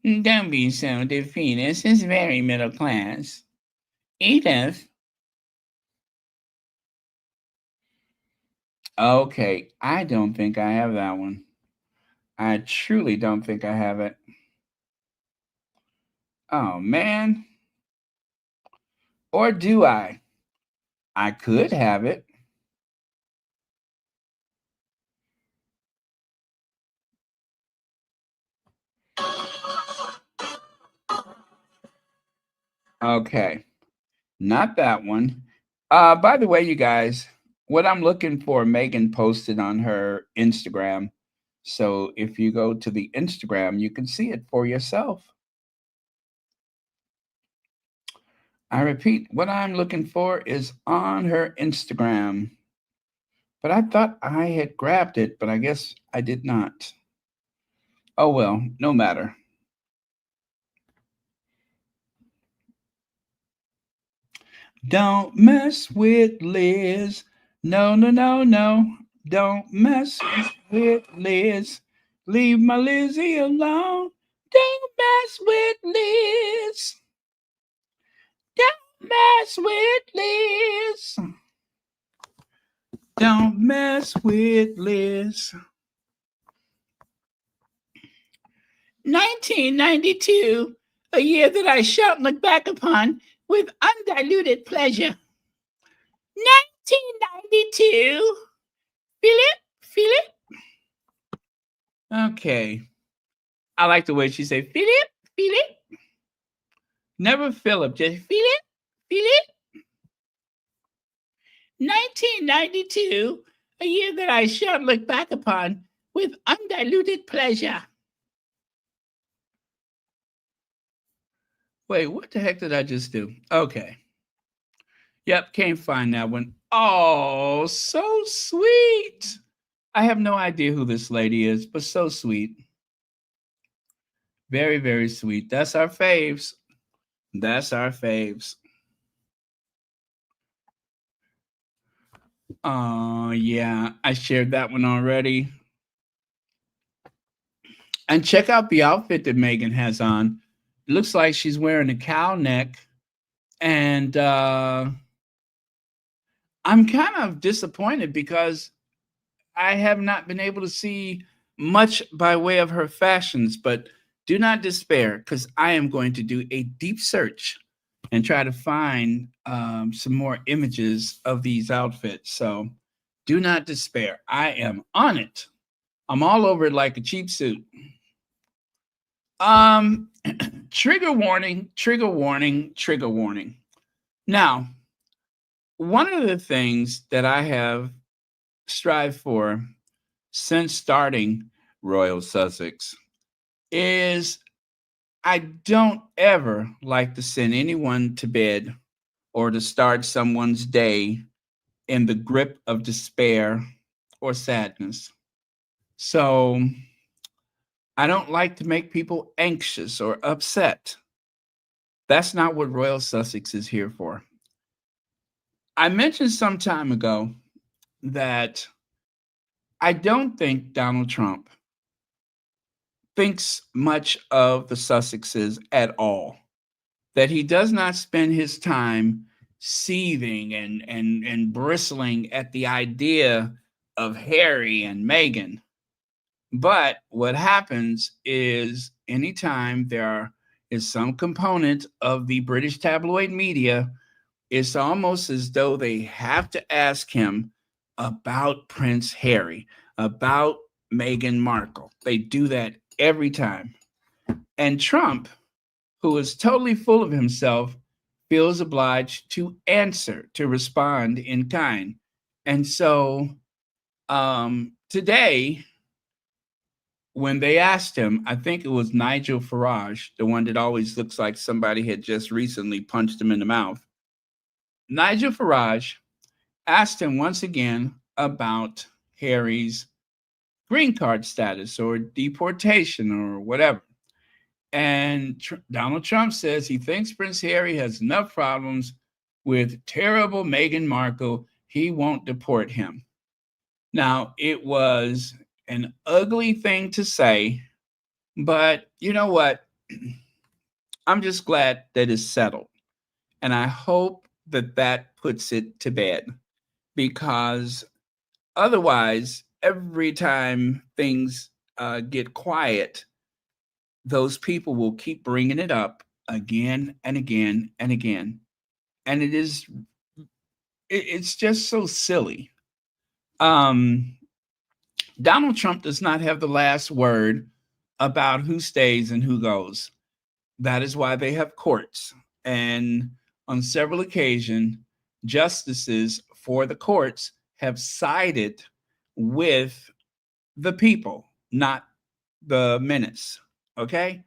Don't be so defeatist. It's very middle class. Edith? Okay, I don't think I have that one. I truly don't think I have it. Oh, man. Or do I? I could have it. Okay, not that one. By the way, you guys, what I'm looking for, Meghan posted on her Instagram. So if you go to the Instagram, you can see it for yourself. I repeat, what I'm looking for is on her Instagram. But I thought I had grabbed it, but I guess I did not. Oh, well, no matter. Don't mess with Liz. No, no, no, no. Don't mess with Liz. Leave my Lizzie alone. Don't mess with Liz. Don't mess with Liz. Don't mess with Liz. 1992, a year that I shall look back upon with undiluted pleasure. 1992. Feel it? Feel it? Okay. I like the way she said, feel it? Feel it? Never Philip, just feel it? Feel it? 1992, a year that I shall look back upon with undiluted pleasure. Wait, what the heck did I just do? Okay. Yep, can't find that one. Oh, so sweet. I have no idea who this lady is, but so sweet. Very, very sweet. That's our faves. That's our faves. Oh, yeah, I shared that one already. And check out the outfit that Meghan has on. It looks like she's wearing a cow neck. And I'm kind of disappointed because I have not been able to see much by way of her fashions, but do not despair because I am going to do a deep search and try to find some more images of these outfits. So do not despair. I am on it. I'm all over it like a cheap suit. Trigger warning, trigger warning, trigger warning. Now, one of the things that I have strived for since starting Royal Sussex is I don't ever like to send anyone to bed or to start someone's day in the grip of despair or sadness. So I don't like to make people anxious or upset. That's not what Royal Sussex is here for. I mentioned some time ago that I don't think Donald Trump thinks much of the Sussexes at all, that he does not spend his time seething and bristling at the idea of Harry and Meghan. But what happens is anytime there is some component of the British tabloid media, it's almost as though they have to ask him about Prince Harry, about Meghan Markle. They do that every time. And Trump, who is totally full of himself, feels obliged to answer, to respond in kind. And so today, when they asked him, I think it was Nigel Farage, the one that always looks like somebody had just recently punched him in the mouth. Nigel Farage asked him once again about Harry's green card status or deportation or whatever. And Donald Trump says he thinks Prince Harry has enough problems with terrible Meghan Markle. He won't deport him. Now, it was an ugly thing to say, but you know what? I'm just glad that it's settled. And I hope that that puts it to bed, because otherwise, every time things get quiet, those people will keep bringing it up again and again and again. And it's just so silly. Donald Trump does not have the last word about who stays and who goes. That is why they have courts. And on several occasions, justices for the courts have sided with the people, not the menace. Okay?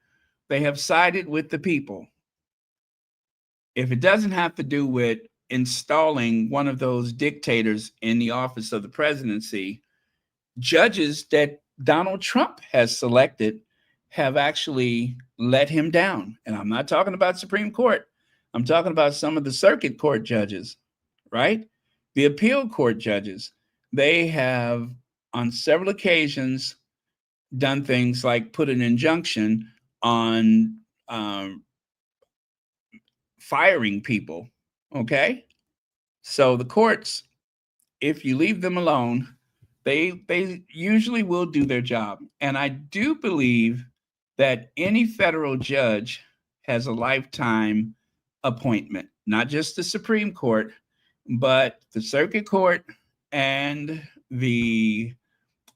They have sided with the people. If it doesn't have to do with installing one of those dictators in the office of the presidency, judges that Donald Trump has selected have actually let him down. And I'm not talking about Supreme Court. I'm talking about some of the circuit court judges, right? The appeal court judges. They have, on several occasions, done things like put an injunction on firing people. Okay, so the courts, if you leave them alone, they usually will do their job. And I do believe that any federal judge has a lifetime appointment, not just the Supreme Court, but the Circuit Court and the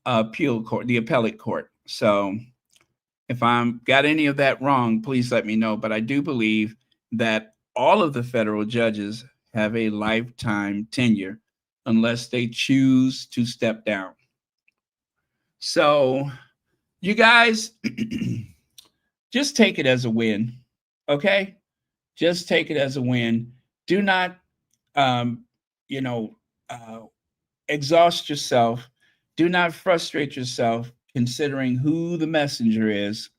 appeal court, the appellate court. So if I'm got any of that wrong, please let me know. But I do believe that all of the federal judges have a lifetime tenure unless they choose to step down. So you guys, just take it as a win, okay? Just take it as a win. Do not, exhaust yourself. Do not frustrate yourself considering who the messenger is.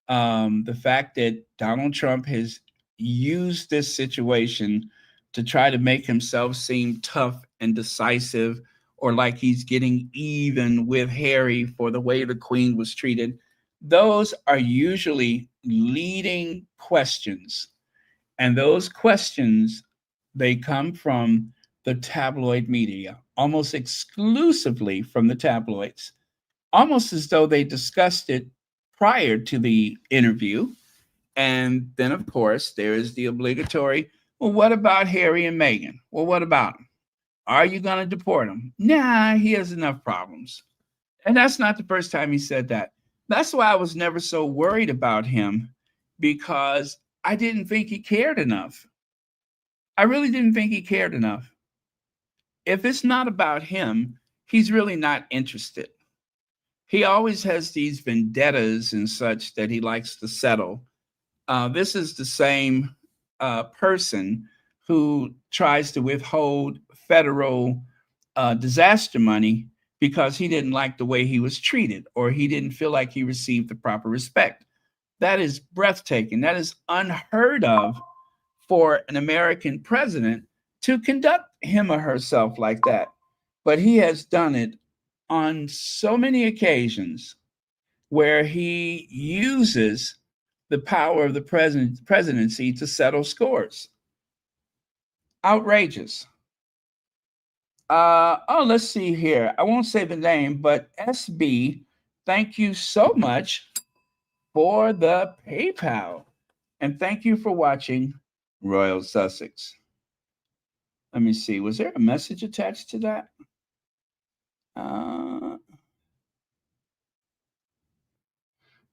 The fact that Donald Trump has used this situation to try to make himself seem tough and decisive, or like he's getting even with Harry for the way the Queen was treated. Those are usually leading questions. And those questions, they come from the tabloid media, almost exclusively from the tabloids, almost as though they discussed it prior to the interview. And then, of course, there is the obligatory, well, what about Harry and Meghan? Well, what about him? Are you going to deport him? Nah, he has enough problems. And that's not the first time he said that. That's why I was never so worried about him, because I didn't think he cared enough. I really didn't think he cared enough. If it's not about him, he's really not interested. He always has these vendettas and such that he likes to settle. This is the same person who tries to withhold federal disaster money because he didn't like the way he was treated, or he didn't feel like he received the proper respect. That is breathtaking. That is unheard of for an American president to conduct him or herself like that. But he has done it on so many occasions where he uses the power of the presidency to settle scores. Outrageous. Let's see here. I won't say the name, but SB, thank you so much for the PayPal. And thank you for watching Royal Sussex. Let me see. Was there a message attached to that?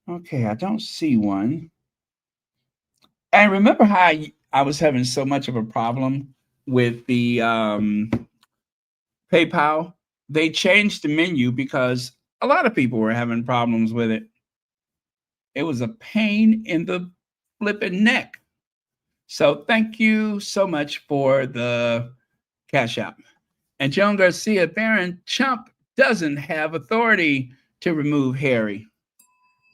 Okay, I don't see one. And remember how I was having so much of a problem with the PayPal? They changed the menu because a lot of people were having problems with it. It was a pain in the flipping neck. So thank you so much for the Cash App. And Joan Garcia, Baron Trump doesn't have authority to remove Harry.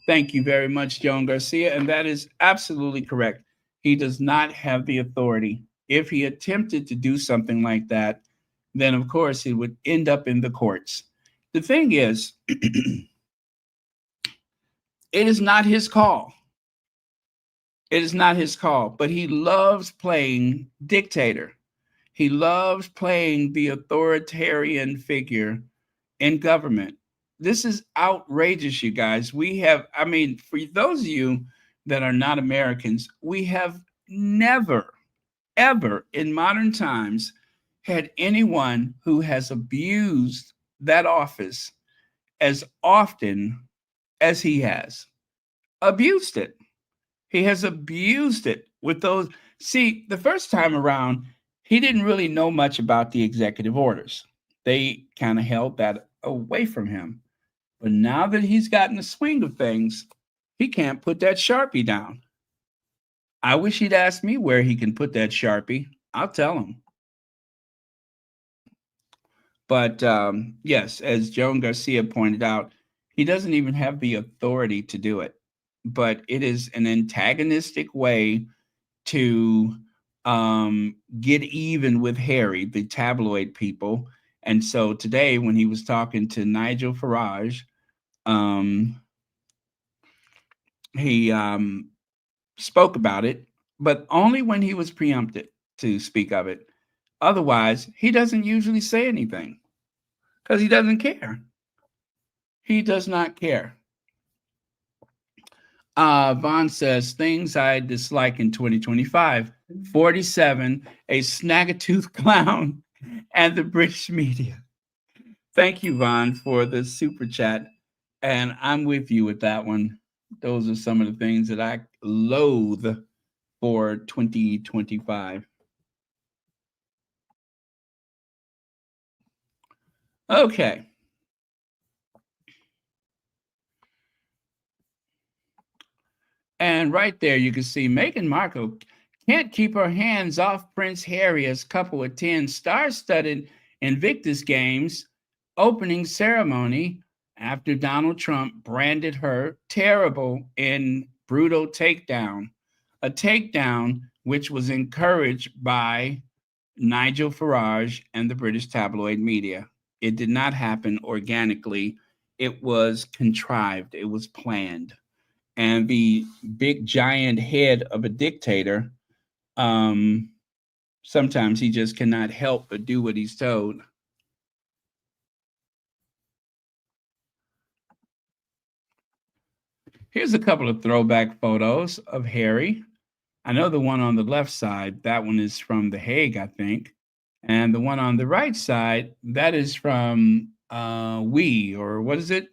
Thank you very much, Joan Garcia. And that is absolutely correct. He does not have the authority. If he attempted to do something like that, then of course it would end up in the courts. The thing is, it is not his call. It is not his call, but he loves playing dictator. He loves playing the authoritarian figure in government. This is outrageous, you guys. For those of you that are not Americans, we have never, ever in modern times had anyone who has abused that office as often as he has. Abused it. He has abused it with those. See, the first time around, he didn't really know much about the executive orders. They kind of held that away from him. But now that he's gotten the swing of things, he can't put that Sharpie down. I wish he'd ask me where he can put that Sharpie. I'll tell him. But yes, as Joan Garcia pointed out, he doesn't even have the authority to do it. But it is an antagonistic way to get even with Harry, the tabloid people. And so today, when he was talking to Nigel Farage, he spoke about it, but only when he was preempted to speak of it. Otherwise, he doesn't usually say anything because he doesn't care. He does not care. Vaughn says, things I dislike in 2025. 47, a snaggletooth clown, and the British media. Thank you, Vaughn, for the super chat. And I'm with you with that one. Those are some of the things that I loathe for 2025. Okay. And right there, you can see Meghan Markle can't keep her hands off Prince Harry as couple attend star-studded Invictus Games opening ceremony after Donald Trump branded her terrible in brutal takedown, a takedown which was encouraged by Nigel Farage and the British tabloid media. It did not happen organically. It was contrived. It was planned. And the big giant head of a dictator, sometimes he just cannot help but do what he's told. Here's a couple of throwback photos of Harry. I know the one on the left side, that one is from The Hague, I think. And the one on the right side, that is from We, or what is it?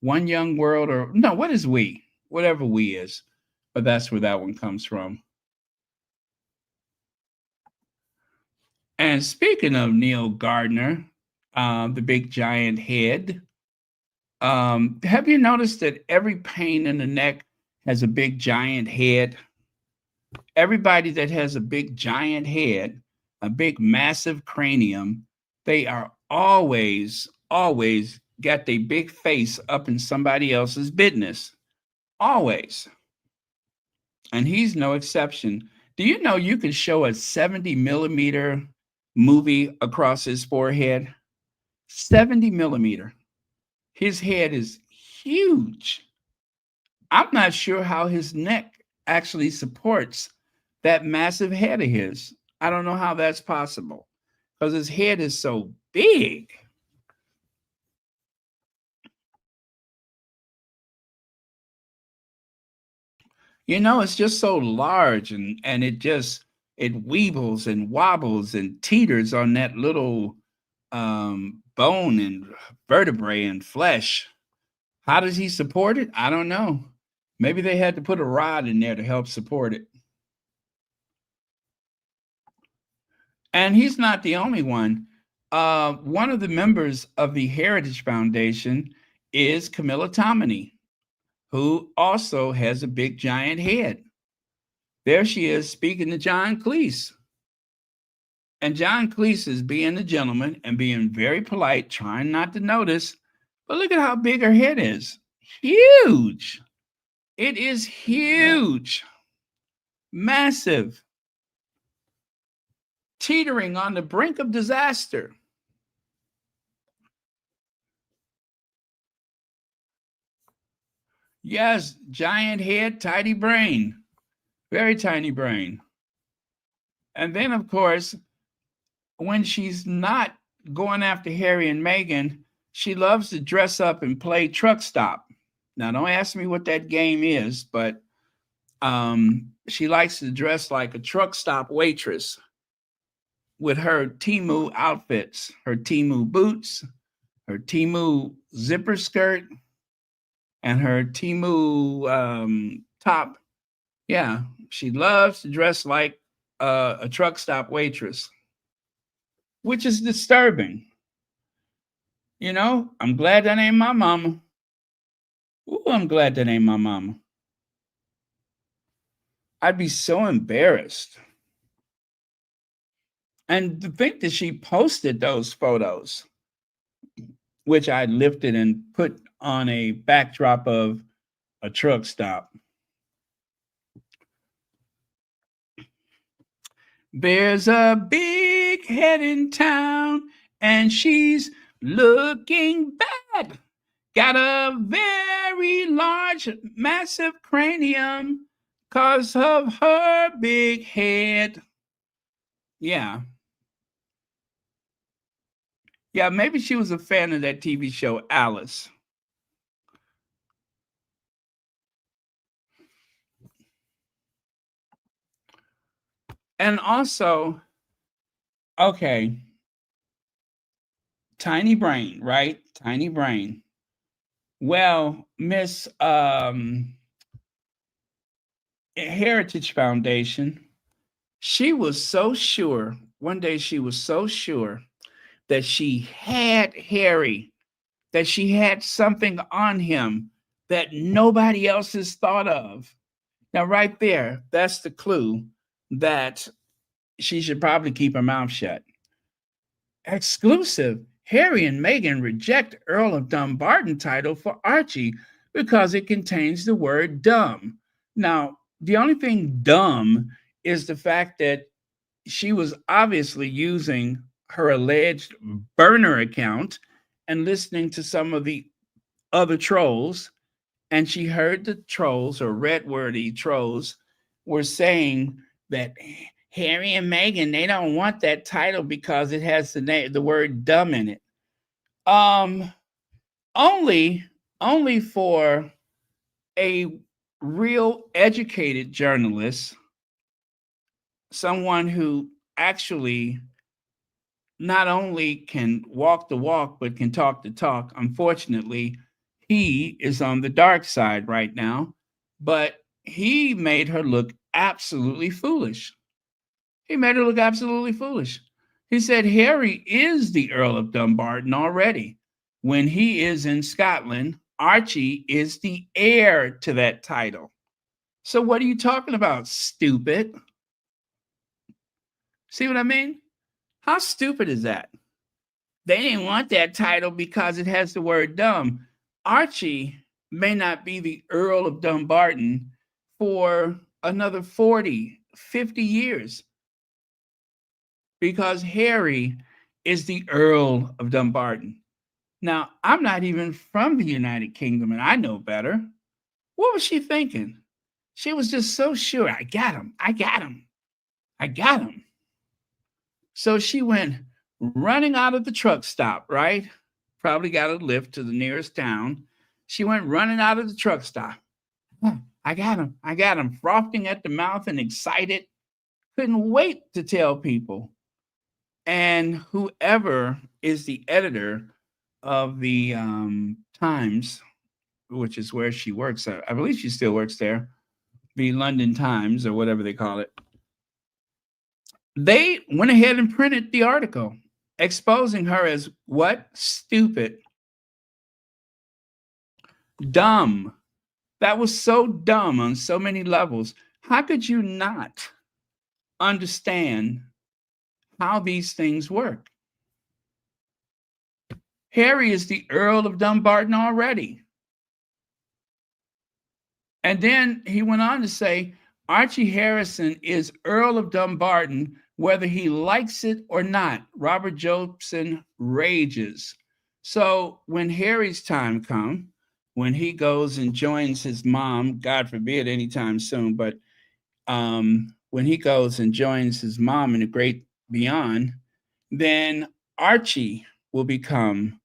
One Young World, or no, what is We? Whatever We is. But that's where that one comes from. And speaking of Neil Gardner, the big giant head, have you noticed that every pain in the neck has a big giant head? Everybody that has a big giant head, a big massive cranium, they are always got their big face up in somebody else's business. Always. And he's no exception. Do you know you can show a 70 millimeter movie across his forehead? 70 millimeter. His head is huge. I'm not sure how his neck actually supports that massive head of his. I don't know how that's possible because his head is so big. You know, it's just so large and it weebles and wobbles and teeters on that little bone and vertebrae and flesh. How does he support it? I don't know. Maybe they had to put a rod in there to help support it. And he's not the only one. One of the members of the Heritage Foundation is Camilla Tominey, who also has a big giant head. There she is speaking to John Cleese. And John Cleese is being a gentleman and being very polite, trying not to notice. But look at how big her head is. Huge. It is huge. Massive. Teetering on the brink of disaster. Yes, giant head, tiny brain. Very tiny brain. And then, of course, when she's not going after Harry and Meghan, she loves to dress up and play truck stop. Now, don't ask me what that game is, but she likes to dress like a truck stop waitress with her Temu outfits, her Temu boots, her Temu zipper skirt, and her Temu top. Yeah, she loves to dress like a truck stop waitress, which is disturbing. You know, I'm glad that ain't my mama. Ooh, I'm glad that ain't my mama. I'd be so embarrassed. And to think that she posted those photos, which I lifted and put on a backdrop of a truck stop. There's a big head in town, and she's looking bad. Got a very large, massive cranium because of her big head. Yeah. Yeah, maybe she was a fan of that TV show, Alice. And also, okay, tiny brain, right? Tiny brain. Well, Miss Heritage Foundation, she was so sure, one day she was so sure that she had Harry, that she had something on him that nobody else has thought of. Now, right there, that's the clue that she should probably keep her mouth shut. Exclusive. Harry and Meghan reject Earl of Dumbarton title for Archie because it contains the word dumb. Now, the only thing dumb is the fact that she was obviously using her alleged burner account and listening to some of the other trolls, and she heard the trolls or red wordy trolls were saying that Harry and Meghan, they don't want that title because it has the word dumb in it. Only only for a real educated journalist, someone who actually not only can walk the walk but can talk the talk. Unfortunately, he is on the dark side right now, but he made her look absolutely foolish. He made her look absolutely foolish. He said Harry is the Earl of Dumbarton already. When he is in Scotland, Archie is the heir to that title. So what are you talking about, stupid? See what I mean? How stupid is that? They didn't want that title because it has the word dumb. Archie may not be the Earl of Dumbarton for another 40, 50 years because Harry is the Earl of Dumbarton. Now, I'm not even from the United Kingdom and I know better. What was she thinking? She was just so sure. I got him. I got him. I got him. So she went running out of the truck stop, right? Probably got a lift to the nearest town. She went running out of the truck stop. Oh, I got him. I got him. Frothing at the mouth and excited. Couldn't wait to tell people. And whoever is the editor of the Times, which is where she works, I believe she still works there, the London Times or whatever they call it, they went ahead and printed the article exposing her as what? Stupid. Dumb. That was so dumb on so many levels. How could you not understand how these things work? Harry is the Earl of Dumbarton already. And then he went on to say, Archie Harrison is Earl of Dumbarton, whether he likes it or not. Robert Jobson rages. So when Harry's time comes, when he goes and joins his mom, God forbid anytime soon, but when he goes and joins his mom in the great beyond, then Archie will become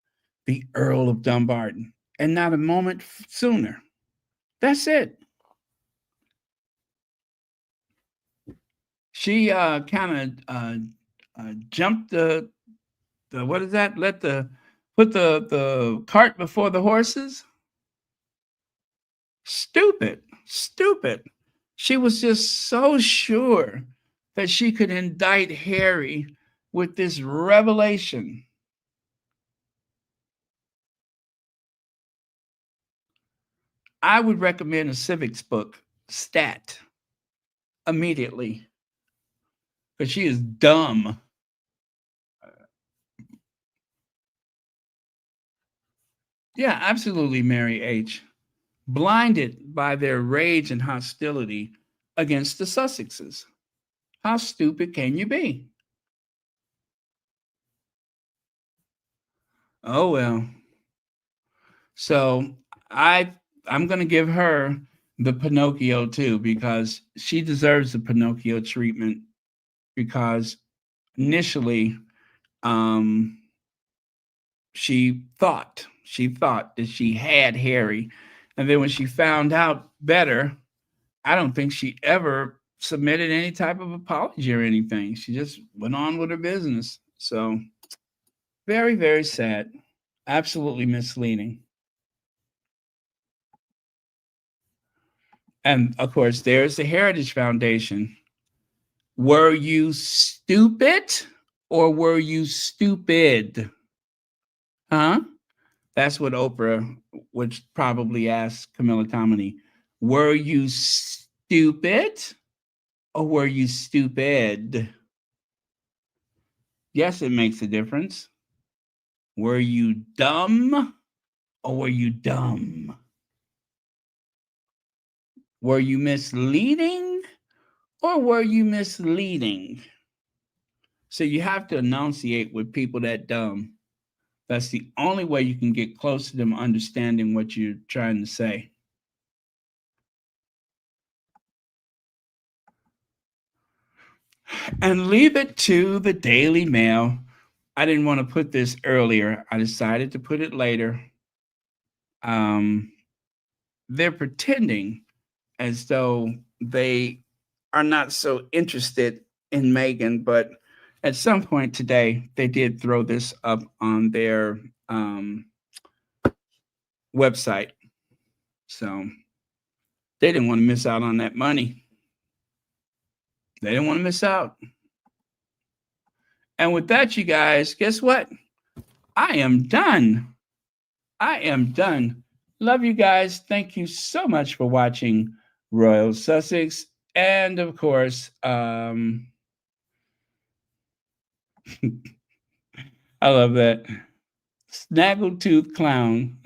the Earl of Dumbarton, and not a moment sooner. That's it. She kind of jumped the what is that? Put the cart before the horses. Stupid. She was just so sure that she could indict Harry with this revelation. I would recommend a civics book, Stat, immediately, because she is dumb. Yeah, absolutely, Mary H. Blinded by their rage and hostility against the Sussexes. How stupid can you be? Oh well. So I'm gonna give her the Pinocchio too, because she deserves the Pinocchio treatment, because initially um she thought that she had Harry, and then when she found out better, I don't think she ever submitted any type of apology or anything. She just went on with her business. So very, very sad. Absolutely misleading. And of course, there's the Heritage Foundation. Were you stupid or were you stupid? Huh? That's what Oprah would probably ask Camilla Tominey. Were you stupid or were you stupid? Yes, it makes a difference. Were you dumb or were you dumb? Were you misleading or were you misleading? So you have to enunciate with people that dumb. That's the only way you can get close to them understanding what you're trying to say. And leave it to the Daily Mail. I didn't want to put this earlier. I decided to put it later. They're pretending as though they are not so interested in Meghan, but at some point today, they did throw this up on their website. So they didn't want to miss out on that money. They didn't want to miss out. And with that, you guys, guess what? I am done. I am done. Love you guys. Thank you so much for watching Royal Sussex. And of course, I love that. Snaggletooth Clown.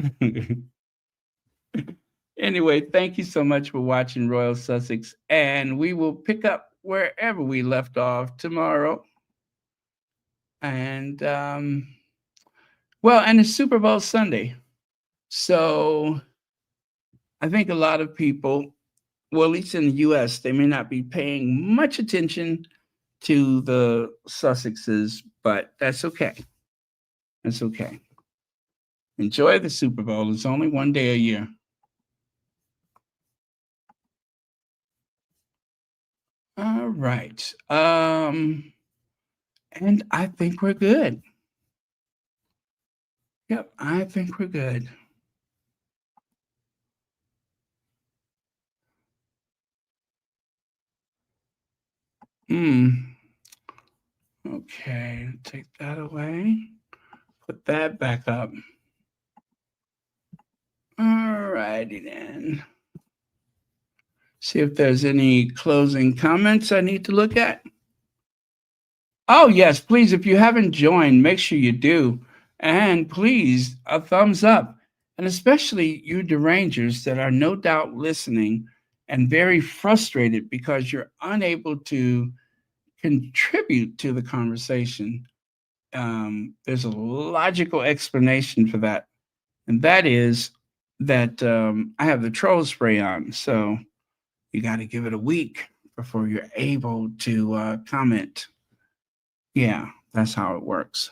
Anyway, thank you so much for watching Royal Sussex. And we will pick up wherever we left off tomorrow. And, and it's Super Bowl Sunday. So I think a lot of people, well, at least in the US, they may not be paying much attention to the Sussexes, but that's okay. That's okay. Enjoy the Super Bowl. It's only one day a year. All right. And I think we're good. Yep, I think we're good. Okay, take that away. Put that back up. All righty then. See if there's any closing comments I need to look at. Oh, yes, please, if you haven't joined, make sure you do. And please, a thumbs up. And especially you derangers that are no doubt listening and very frustrated because you're unable to contribute to the conversation. There's a logical explanation for that. And that is that I have the troll spray on. So you got to give it a week before you're able to comment. Yeah, that's how it works.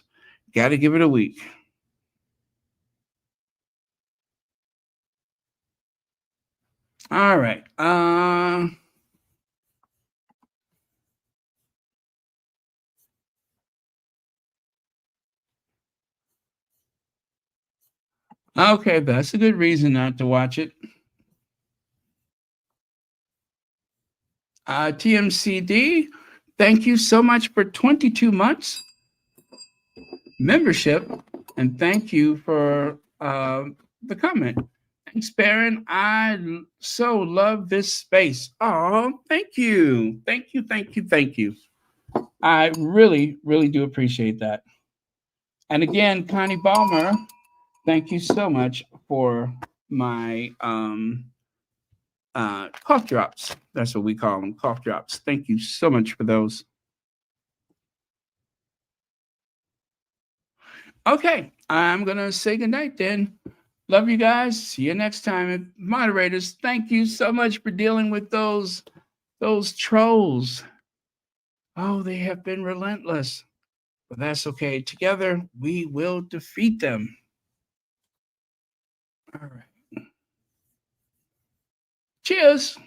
Got to give it a week. All right. Okay, that's a good reason not to watch it. TMCD, thank you so much for 22 months membership, and thank you for the comment. Thanks, Baron. I so love this space. Oh, thank you. Thank you, thank you, thank you. I really, really do appreciate that. And again, Connie Balmer, thank you so much for my cough drops. That's what we call them, cough drops. Thank you so much for those. Okay, I'm going to say goodnight then. Love you guys. See you next time. And moderators, thank you so much for dealing with those trolls. Oh, they have been relentless. But that's okay. Together, we will defeat them. All right. Cheers.